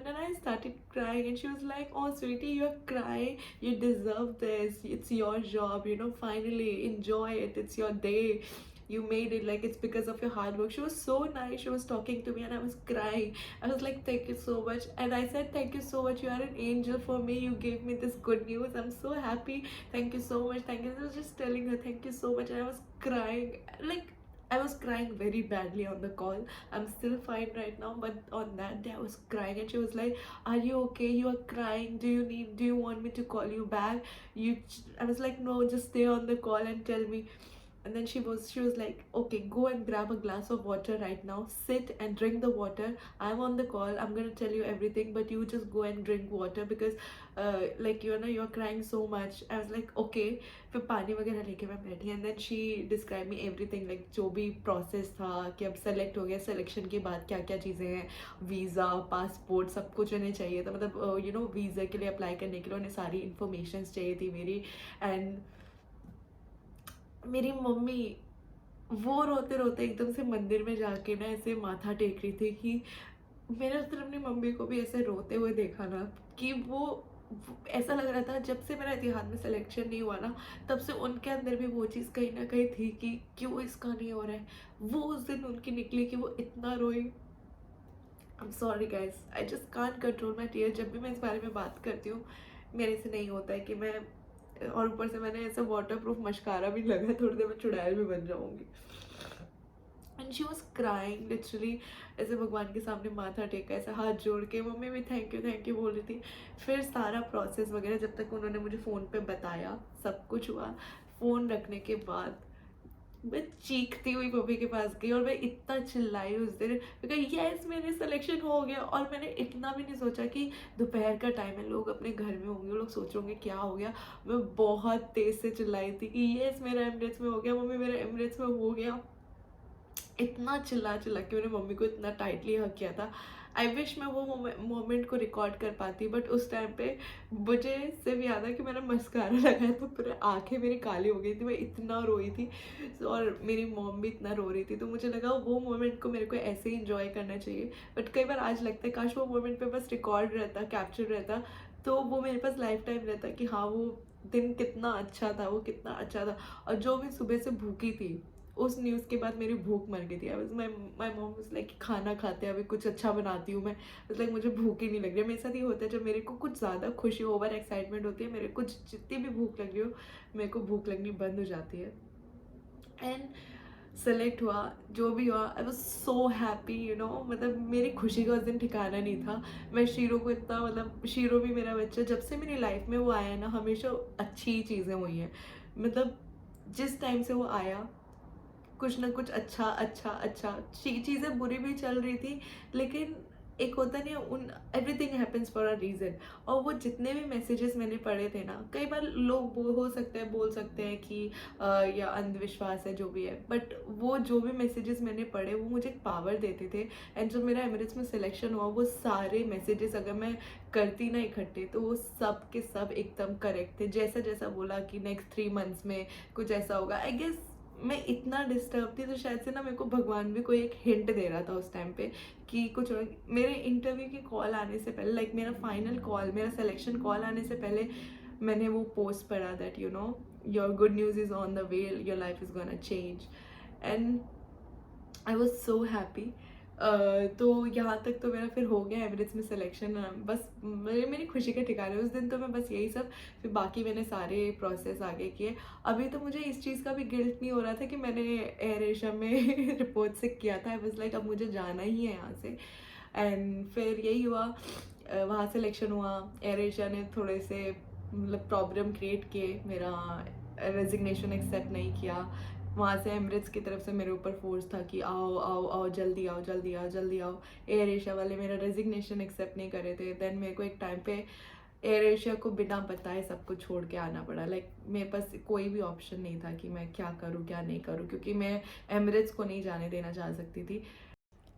and I started crying and she was like oh sweetie you're crying you deserve this it's your job you know finally enjoy it it's your day you made it like it's because of your hard work she was so nice she was talking to me and I was crying I was like thank you so much and I said thank you so much you are an angel for me you gave me this good news I'm so happy thank you so much thank you I was just telling her thank you so much and I was crying like I was crying very badly on the call. I'm still fine right now, but on that day I was crying and she was like, "Are you okay? You are crying. Do you want me to call you back?" I was like, "No, just stay on the call and tell me." And then she was like, okay, go and grab a glass of water right now, sit and drink the water. I'm on the call, I'm going to tell you everything, but you just go and drink water because like you know you're crying so much. I was like, okay. फिर पानी वगैरह लेके मैं बैठी and then she describe me everything, like जो भी process था कि अब सेलेक्ट हो गया, सिलेक्शन के बाद क्या क्या चीज़ें हैं, वीज़ा, पासपोर्ट, सब कुछ उन्हें चाहिए था, मतलब यू नो वीज़ा के लिए अप्लाई करने के लिए उन्हें सारी इन्फॉर्मेशन चाहिए थी मेरी। एंड मेरी मम्मी वो रोते रोते एकदम से मंदिर में जाके ना ऐसे माथा टेक रही थी कि मैंने उस दिन अपनी मम्मी को भी ऐसे रोते हुए देखा ना कि वो ऐसा लग रहा था जब से मेरा इतिहाद में सिलेक्शन नहीं हुआ ना तब से उनके अंदर भी वो चीज़ कहीं ना कहीं थी कि क्यों इसका नहीं हो रहा है। वो उस दिन उनकी निकली कि वो इतना रोई। I am sorry guys, I just can't control my tear. जब भी मैं इस बारे में बात करती हूँ मेरे से नहीं होता है कि मैं, और ऊपर से मैंने ऐसा वाटर प्रूफ मशकारा भी लगा है, थोड़ी देर में चुड़ैल भी बन जाऊंगी। And she was crying literally, ऐसे भगवान के सामने माथा टेका, ऐसे हाथ जोड़ के, मम्मी भी थैंक यू बोल रही थी। फिर सारा प्रोसेस वगैरह जब तक उन्होंने मुझे फ़ोन पे बताया, सब कुछ हुआ। फ़ोन रखने के बाद मैं चीखती हुई मम्मी के पास गई और मैं इतना चिल्लाई उस दिन, क्योंकि यस मेरे सिलेक्शन हो गया। और मैंने इतना भी नहीं सोचा कि दोपहर का टाइम है, लोग अपने घर में होंगे, लोग सोच होंगे क्या हो गया। मैं बहुत तेज़ से चिल्लाई थी कि यस मेरा एमिरेट्स में हो गया, मम्मी मेरा एमिरेट्स में हो गया। इतना चिल्ला चिल्ला के मैंने मम्मी को इतना टाइटली हक किया था। आई विश मैं वो मोमेंट को रिकॉर्ड कर पाती, बट उस टाइम पे मुझे सिर्फ याद है कि मैंने मस्कारा लगाया तो पूरे आंखें मेरी काली हो गई थी, मैं इतना रोई थी। और मेरी मॉम भी इतना रो रही थी, तो मुझे लगा वो मोमेंट को मेरे को ऐसे ही इंजॉय करना चाहिए। बट कई बार आज लगता है काश वो मोमेंट पे बस रिकॉर्ड रहता, कैप्चर रहता, तो वो मेरे पास लाइफ टाइम रहता कि हाँ वो दिन कितना अच्छा था, वो कितना अच्छा था। और जो मैं सुबह से भूखी थी, उस न्यूज़ के बाद मेरी भूख मर गई थी। I was my mom was like खाना खाते हैं अभी, कुछ अच्छा बनाती हूँ मैं। लाइक मुझे भूख ही नहीं लग रही है। मेरे साथ ये होता है जब मेरे को कुछ ज़्यादा खुशी, ओवर एक्साइटमेंट होती है, मेरे को जितनी भी भूख लग रही हो मेरे को भूख लगनी बंद हो जाती है। एंड सेलेक्ट हुआ, जो भी हुआ, आई was so happy you know, मतलब मेरी खुशी का उस दिन ठिकाना नहीं था। मैं शीरो को इतना, मतलब शीरो भी मेरा बच्चा, जब से मेरी लाइफ में वो आया ना हमेशा अच्छी चीज़ें हुई हैं। मतलब जिस टाइम से वो आया कुछ ना कुछ अच्छा अच्छा अच्छा, चीज़ें बुरी भी चल रही थी, लेकिन एक होता नहीं, उन everything happens for a reason. और वो जितने भी मैसेजेस मैंने पढ़े थे ना, कई बार लोग हो सकते हैं बोल सकते हैं कि या अंधविश्वास है जो भी है, बट वो जो भी मैसेजेस मैंने पढ़े वो मुझे पावर देते थे। एंड जब मेरा एमिरेट्स में सिलेक्शन हुआ, वो सारे मैसेजेस अगर मैं करती ना इकट्ठे तो वो सब के सब एकदम करेक्ट थे। जैसा जैसा बोला कि नेक्स्ट 3 मंथ्स में कुछ ऐसा होगा, आई गेस मैं इतना डिस्टर्ब थी तो शायद से ना मेरे को भगवान भी कोई एक हिंट दे रहा था उस टाइम पे कि कुछ मेरे इंटरव्यू की कॉल आने से पहले, लाइक मेरा फाइनल कॉल, मेरा सिलेक्शन कॉल आने से पहले मैंने वो पोस्ट पढ़ा that you know your good news is on the way, your life is gonna change. And I was so happy. तो यहाँ तक तो मेरा फिर हो गया एवरेज में सिलेक्शन, बस मेरी खुशी के ठिकाने उस दिन तो मैं बस यही सब, फिर बाकी मैंने सारे प्रोसेस आगे किए। अभी तो मुझे इस चीज़ का भी गिल्ट नहीं हो रहा था कि मैंने एयर एशिया में रिपोर्ट से किया था। आई वाज लाइक अब मुझे जाना ही है यहाँ से। एंड फिर यही हुआ, वहाँ सिलेक्शन हुआ। एयर एशिया ने थोड़े से मतलब प्रॉब्लम क्रिएट किए, मेरा रेजिग्नेशन एक्सेप्ट नहीं किया। वहाँ से एमरेट्स की तरफ से मेरे ऊपर फोर्स था कि आओ आओ आओ, जल्दी आओ जल्दी आओ जल्दी आओ। एयर एशिया वाले मेरा रेजिग्नेशन एक्सेप्ट नहीं करे थे। देन मेरे को एक टाइम पे एयर एशिया को बिना बताए सब कुछ छोड़ के आना पड़ा। लाइक मेरे पास कोई भी ऑप्शन नहीं था कि मैं क्या करूँ क्या नहीं करूँ, क्योंकि मैं एमरेट्स को नहीं जाने देना चाह सकती थी।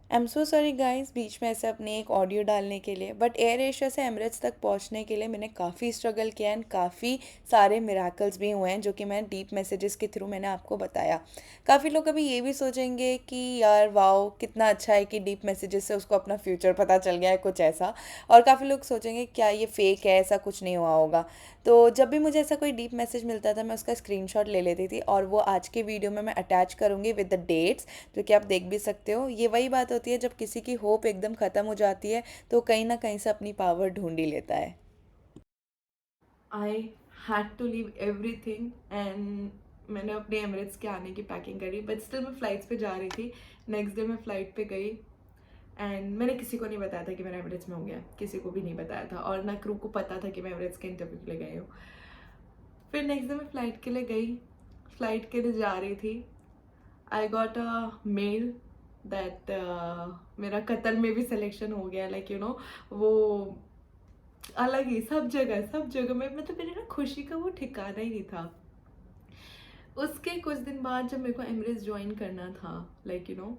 I am so sorry guys, बीच में ऐसे अपनी एक ऑडियो डालने के लिए, बट एयर एशिया से एमिरेट्स तक पहुंचने के लिए मैंने काफ़ी स्ट्रगल किया एंड काफ़ी सारे मिराकल्स भी हुए हैं जो कि मैं डीप मैसेजेस के थ्रू मैंने आपको बताया। काफ़ी लोग अभी ये भी सोचेंगे कि यार वाओ कितना अच्छा है कि डीप मैसेजेस से उसको अपना फ्यूचर पता चल गया है, कुछ ऐसा। और काफ़ी लोग सोचेंगे क्या ये फेक है, ऐसा कुछ नहीं हुआ होगा। तो जब भी मुझे ऐसा कोई डीप मैसेज मिलता था मैं उसका स्क्रीनशॉट ले लेती थी और वो आज के वीडियो में मैं अटैच करूँगी विद द डेट्स, जो कि आप देख भी सकते हो। ये वही बात होती है जब किसी की होप एकदम ख़त्म हो जाती है तो कहीं ना कहीं से अपनी पावर ढूंढ ही लेता है। I had to leave everything and मैंने अपने एमिरेट्स के आने की पैकिंग करी, बट स्टिल मैं फ़्लाइट्स पे जा रही थी। नेक्स्ट डे मैं फ़्लाइट पे गई एंड मैंने किसी को नहीं बताया था कि मेरा एमिरेट्स में हो गया, किसी को भी नहीं बताया था, और ना क्रू को पता था कि मैं एमिरेट्स के इंटरव्यू के लिए गई हूँ। फिर नेक्स्ट डे मैं फ़्लाइट के लिए गई फ्लाइट के लिए जा रही थी, I got a mail that मेरा कतर में भी सिलेक्शन हो गया। लाइक यू नो, वो अलग ही सब जगह में, मतलब मेरे ना खुशी का वो ठिकाना ही नहीं था। उसके कुछ दिन बाद जब मेरे को एमरेट्स ज्वाइन करना था, like you know,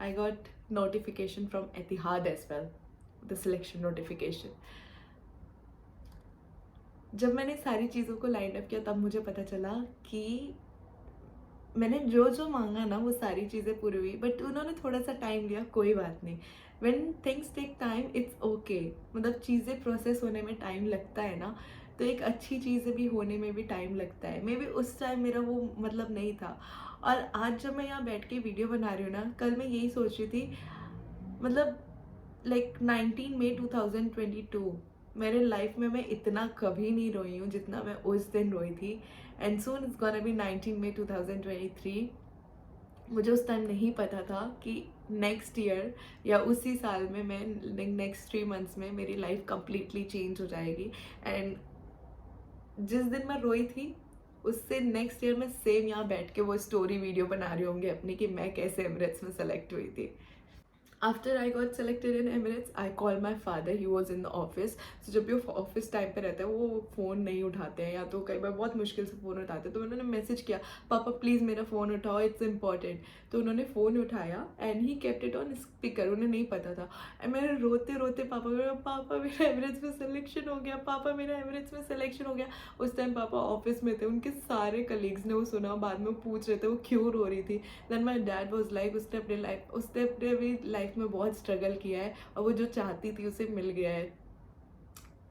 I got notification from Etihad as well, the selection notification. जब मैंने सारी चीज़ों को लाइन अप किया तब मुझे पता चला कि मैंने जो जो मांगा ना वो सारी चीज़ें पूरी हुई, बट उन्होंने थोड़ा सा टाइम लिया, कोई बात नहीं। When things take time it's okay, मतलब चीज़ें प्रोसेस होने में टाइम लगता है ना, तो एक अच्छी चीज़ें भी होने में भी टाइम लगता है। मे बी उस टाइम मेरा वो मतलब नहीं था। और आज जब मैं यहाँ बैठ के वीडियो बना रही हूँ ना, कल मैं यही सोच रही थी, मतलब लाइक 19 मई 2022, मेरे लाइफ में मैं इतना कभी नहीं रोई हूँ जितना मैं उस दिन रोई थी। And soon it's gonna be 19 मई 2023। मुझे उस टाइम नहीं पता था कि नेक्स्ट ईयर या उसी साल में मैं नेक्स्ट 3 मंथ्स में मेरी लाइफ कंप्लीटली चेंज हो जाएगी। एंड जिस दिन मैं रोई थी उससे नेक्स्ट ईयर मैं सेम यहाँ बैठ के वो स्टोरी वीडियो बना रही होंगी अपनी कि मैं कैसे एमिरेट्स में सेलेक्ट हुई थी। After I got selected in Emirates, I called my father. He was in the office. So जब भी वो ऑफिस टाइम पे रहते हैं वो फ़ोन नहीं उठाते हैं, या तो कई बार बहुत मुश्किल से फ़ोन उठाते हैं। तो उन्होंने मैसेज किया, पापा प्लीज़ मेरा फ़ोन उठाओ, इट्स इम्पॉर्टेंट। तो उन्होंने फ़ोन उठाया and he kept it on speaker, उन्हें नहीं पता था। एंड मैंने रोते रोते पापा मेरा एमिरेट्स में सिलेक्शन हो गया, पापा मेरा एमिरेट्स में सिलेक्शन हो गया। उस टाइम पापा ऑफिस में थे, उनके सारे कलीग्स ने वो सुना, बाद में पूछ रहे थे वो क्यों रो रही थी। Then my dad was like, उसने अपने भी लाइफ में बहुत स्ट्रगल किया है और वो जो चाहती थी उसे मिल गया है।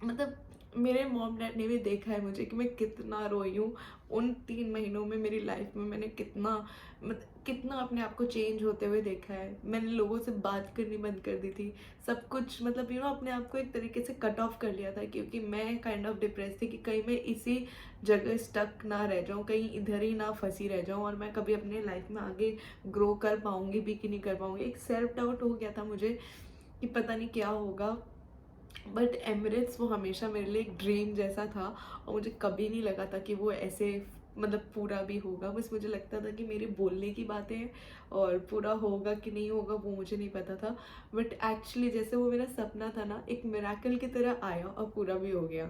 मतलब मेरे मॉम डैड ने भी देखा है मुझे कि मैं कितना रोई हूँ। उन 3 महीनों में मेरी लाइफ में मैंने कितना अपने आप को चेंज होते हुए देखा है। मैंने लोगों से बात करनी बंद कर दी थी, सब कुछ मतलब यू नो अपने आप को एक तरीके से कट ऑफ कर लिया था, क्योंकि मैं काइंड ऑफ डिप्रेस थी कि कहीं मैं इसी जगह स्टक ना रह जाऊँ, कहीं इधर ही ना फंसी रह जाऊँ और मैं कभी अपने लाइफ में आगे ग्रो कर पाऊँगी भी कि नहीं कर पाऊँगी। एक सेल्फ डाउट हो गया था मुझे कि पता नहीं क्या होगा। बट एमिरेट्स वो हमेशा मेरे लिए एक ड्रीम जैसा था और मुझे कभी नहीं लगा था कि वो ऐसे मतलब पूरा भी होगा। बस मुझे लगता था कि मेरी बोलने की बातें और पूरा होगा कि नहीं होगा वो मुझे नहीं पता था। बट एक्चुअली जैसे वो मेरा सपना था ना, एक मिराकल की तरह आया और पूरा भी हो गया।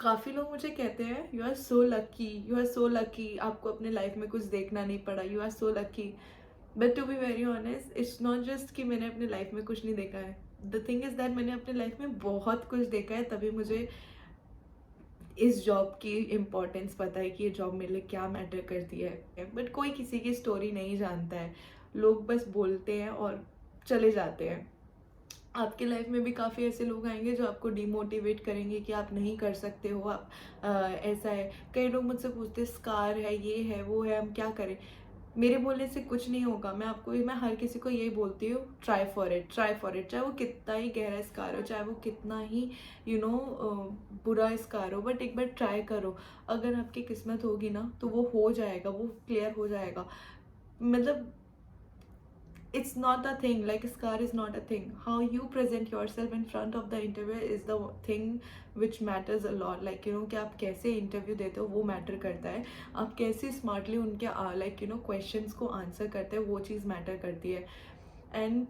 काफ़ी लोग मुझे कहते हैं you are so lucky, you are so lucky, आपको अपने लाइफ में कुछ देखना नहीं पड़ा, you are so lucky. But to be very honest, it's not just कि मैंने अपने लाइफ में कुछ नहीं देखा है। द थिंग इज़ दैट मैंने अपने लाइफ में बहुत कुछ देखा है, तभी मुझे इस जॉब की इम्पोर्टेंस पता है कि ये जॉब मेरे लिए क्या मैटर करती है। बट कोई किसी की स्टोरी नहीं जानता है, लोग बस बोलते हैं और चले जाते हैं। आपकी लाइफ में भी काफ़ी ऐसे लोग आएंगे जो आपको डिमोटिवेट करेंगे कि आप नहीं कर सकते हो, आप ऐसा है। कई लोग मुझसे पूछते हैं स्कार है, ये है, वो है, हम क्या करें। मेरे बोलने से कुछ नहीं होगा। मैं हर किसी को यही बोलती हूँ, try for it, try for it. चाहे वो कितना ही गहरा स्कार हो, चाहे वो कितना ही बुरा स्कार हो, बट एक बार ट्राई करो। अगर आपकी किस्मत होगी ना तो वो हो जाएगा, वो क्लियर हो जाएगा। मतलब it's not a thing, like scar is not a thing. How you present yourself in front of the interviewer is the thing which matters a lot. Like you know कि आप कैसे इंटरव्यू देते हो वो matter करता है। आप कैसे स्मार्टली उनके लाइक यू नो क्वेश्चंस को आंसर करते हैं वो चीज़ मैटर करती है। And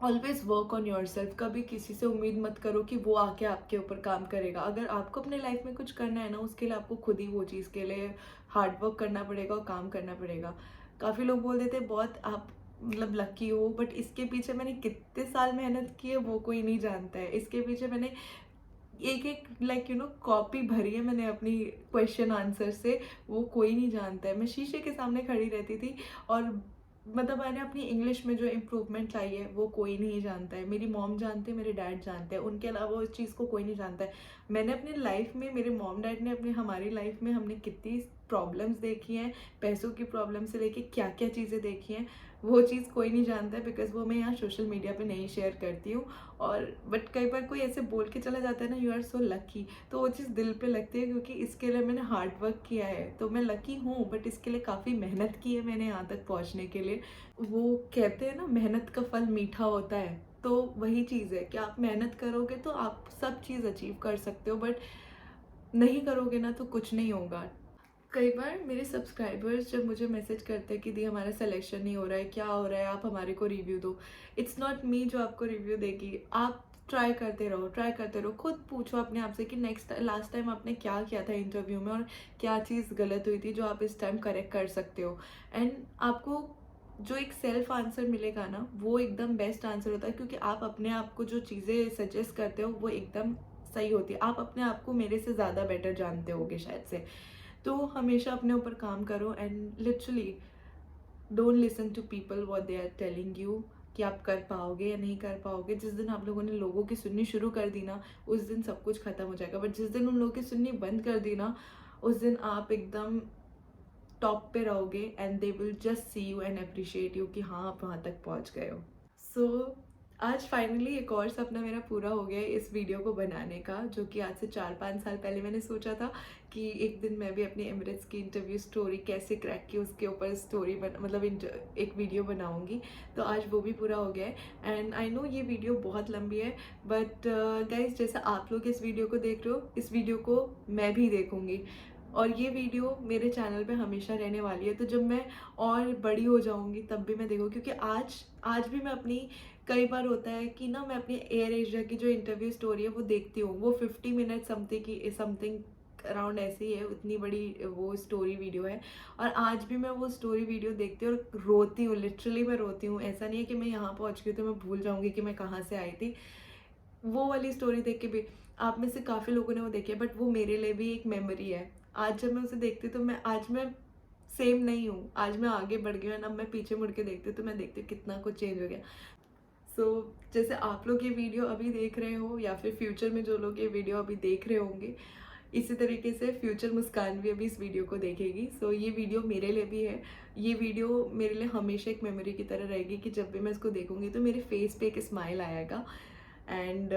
always work on your self. कभी किसी से उम्मीद मत करो कि वो आके आपके ऊपर काम करेगा। अगर आपको अपने लाइफ में कुछ करना है ना, उसके लिए आपको खुद ही वो चीज़ के लिए हार्ड वर्क करना पड़ेगा और काम करना पड़ेगा। काफ़ी लोग बोल देते बहुत आप मतलब लकी हो, बट इसके पीछे मैंने कितने साल मेहनत की है वो कोई नहीं जानता है। इसके पीछे मैंने एक एक लाइक यू नो कॉपी भरी है मैंने अपनी क्वेश्चन आंसर से, वो कोई नहीं जानता है। मैं शीशे के सामने खड़ी रहती थी और मतलब मैंने अपनी इंग्लिश में जो इम्प्रूवमेंट लाई है वो कोई नहीं जानता है। मेरी मॉम जानते हैं, मेरे डैड जानते हैं, उनके अलावा उस चीज़ को कोई नहीं जानता है। मैंने अपनी लाइफ में, मेरे मॉम डैड ने अपनी हमारी लाइफ में हमने कितनी प्रॉब्लम्स देखी हैं, पैसों की प्रॉब्लम से लेके क्या क्या चीज़ें देखी हैं, वो चीज़ कोई नहीं जानता है। बिकॉज वो मैं यहाँ सोशल मीडिया पे नहीं शेयर करती हूँ। और बट कई बार कोई ऐसे बोल के चला जाता है ना, यू आर सो लकी, तो वो चीज़ दिल पे लगती है, क्योंकि इसके लिए मैंने हार्ड वर्क किया है। तो मैं लकी हूँ, बट इसके लिए काफ़ी मेहनत की है मैंने यहाँ तक पहुँचने के लिए। वो कहते हैं ना मेहनत का फल मीठा होता है, तो वही चीज़ है कि आप मेहनत करोगे तो आप सब चीज़ अचीव कर सकते हो, बट नहीं करोगे ना तो कुछ नहीं होगा। कई बार मेरे सब्सक्राइबर्स जब मुझे मैसेज करते हैं कि दी हमारा सिलेक्शन नहीं हो रहा है, क्या हो रहा है, आप हमारे को रिव्यू दो। इट्स नॉट मी जो आपको रिव्यू देगी, आप ट्राई करते रहो, खुद पूछो अपने आप से कि लास्ट टाइम आपने क्या किया था इंटरव्यू में और क्या चीज़ गलत हुई थी जो आप इस टाइम करेक्ट कर सकते हो। एंड आपको जो एक सेल्फ आंसर मिलेगा ना, वो एकदम बेस्ट आंसर होता है, क्योंकि आप अपने आप को जो चीज़ें सजेस्ट करते हो वो एकदम सही होती है। आप अपने आप को मेरे से ज़्यादा बेटर जानते होगे शायद से। तो हमेशा अपने ऊपर काम करो and literally don't listen to people what they are telling you कि आप कर पाओगे या नहीं कर पाओगे। जिस दिन आप लोगों ने लोगों की सुननी शुरू कर दी ना, उस दिन सब कुछ खत्म हो जाएगा। बट जिस दिन उन लोगों की सुननी बंद कर दी ना, उस दिन आप एकदम टॉप पे रहोगे and they will just see you and appreciate you कि हाँ आप वहाँ तक पहुँच गए हो। सो आज फाइनली एक और सपना मेरा पूरा हो गया है इस वीडियो को बनाने का, जो कि आज से 4-5 साल पहले मैंने सोचा था कि एक दिन मैं भी अपनी एमिरेट्स की इंटरव्यू स्टोरी कैसे क्रैक की उसके ऊपर स्टोरी एक वीडियो बनाऊंगी। तो आज वो भी पूरा हो गया है एंड आई नो ये वीडियो बहुत लंबी है, बट गाइज जैसे आप लोग इस वीडियो को देख रहे हो, इस वीडियो को मैं भी देखूंगी और ये वीडियो मेरे चैनल पे हमेशा रहने वाली है। तो जब मैं और बड़ी हो जाऊंगी तब भी मैं देखूँ, क्योंकि आज भी मैं अपनी, कई बार होता है कि ना मैं अपनी एयर एशिया की जो इंटरव्यू स्टोरी है वो देखती हूँ, वो 50 मिनट समथिंग अराउंड ऐसे ही है, उतनी बड़ी वो स्टोरी वीडियो है। और आज भी मैं वो स्टोरी वीडियो देखती हूँ और रोती हूँ, लिटरली मैं रोती हूँ। ऐसा नहीं है कि मैं यहाँ पहुँच गई तो मैं भूल जाऊँगी कि मैं कहाँ से आई थी। वो वाली स्टोरी देख के भी आप में से काफ़ी लोगों ने वो देखी है, बट वो मेरे लिए भी एक मेमोरी है। आज जब मैं उसे देखती हूँ तो आज मैं सेम नहीं हूँ, आज मैं आगे बढ़ गई हूँ। अब मैं पीछे मुड़ के देखती हूँ तो मैं देखती हूँ कितना कुछ चेंज हो गया। जैसे आप लोग ये वीडियो अभी देख रहे हो या फिर फ्यूचर में जो लोग ये वीडियो अभी देख रहे होंगे, इसी तरीके से फ्यूचर मुस्कान भी अभी इस वीडियो को देखेगी। ये वीडियो मेरे लिए भी है, ये वीडियो मेरे लिए हमेशा एक मेमोरी की तरह रहेगी कि जब भी मैं इसको देखूंगी तो मेरे फेस पे एक स्माइल आएगा। एंड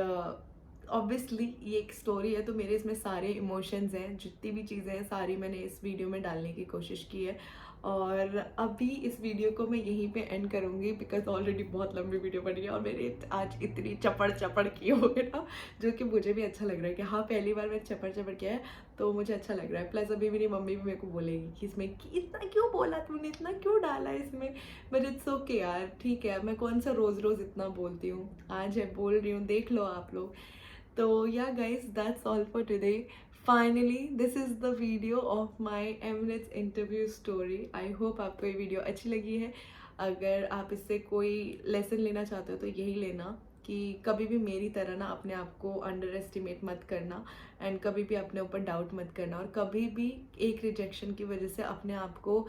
ऑब्वियसली ये एक स्टोरी है तो मेरे इसमें सारे इमोशंस हैं, जितनी भी चीज़ें हैं सारी मैंने इस वीडियो में डालने की कोशिश की है। और अभी इस वीडियो को मैं यहीं पे एंड करूँगी, बिकॉज ऑलरेडी बहुत लंबी वीडियो बनी है और मेरे आज इतनी चपड़ किए हो गए ना, जो कि मुझे भी अच्छा लग रहा है कि हाँ पहली बार मैंने चपड़ किया है तो मुझे अच्छा लग रहा है। प्लस अभी मेरी मम्मी भी मेरे को बोलेगी कि इसमें इतना क्यों बोला तूने, इतना क्यों डाला इसमें। बट इट्स ओके यार, ठीक है, मैं कौन सा रोज़ इतना बोलती हूँ, आज है बोल रही हूँ, देख लो आप लोग। तो yeah guys that's all for today. Finally this is the video of my Emirates interview story. I hope आपको ये वीडियो अच्छी लगी है। अगर आप इससे कोई लेसन लेना चाहते हो तो यही लेना कि कभी भी मेरी तरह ना अपने आप को अंडर एस्टिमेट मत करना एंड कभी भी अपने ऊपर डाउट मत करना, और कभी भी एक रिजेक्शन की वजह से अपने आप को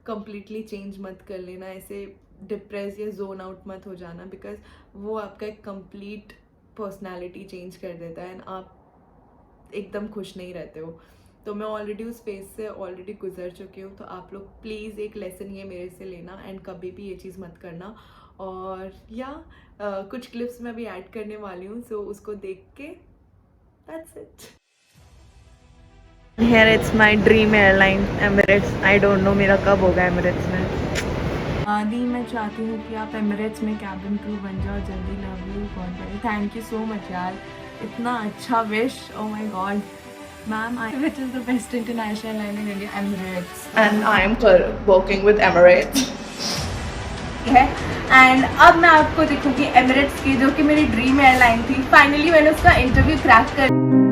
कम्प्लीटली चेंज मत कर लेना, ऐसे डिप्रेस या जोन आउट मत हो जाना, बिकॉज वो आपका एक कंप्लीट पर्सनालिटी चेंज कर देता है एंड आप एकदम खुश नहीं रहते हो। तो मैं ऑलरेडी उस फेज से ऑलरेडी गुजर चुकी हूँ, तो आप लोग प्लीज़ एक लेसन ये मेरे से लेना एंड कभी भी ये चीज़ मत करना। और या कुछ क्लिप्स मैं भी ऐड करने वाली हूँ, सो उसको देख के that's it. Here it's my dream airline, Emirates. I don't know मेरा कब होगा Emirates में। दी मैं चाहती हूँ कि आप एमिरेट्स में कैबिन क्रू बन जाओ जल्दी। Love you God, thank you so much यार, इतना अच्छा wish, oh my God ma'am. Which is the best international airline in India? Emirates, and I am working with Emirates है। एंड अब मैं आपको दिखूंगी एमिरेट्स की, जो कि मेरी ड्रीम एयरलाइन थी। फाइनली मैंने उसका इंटरव्यू क्रैक कर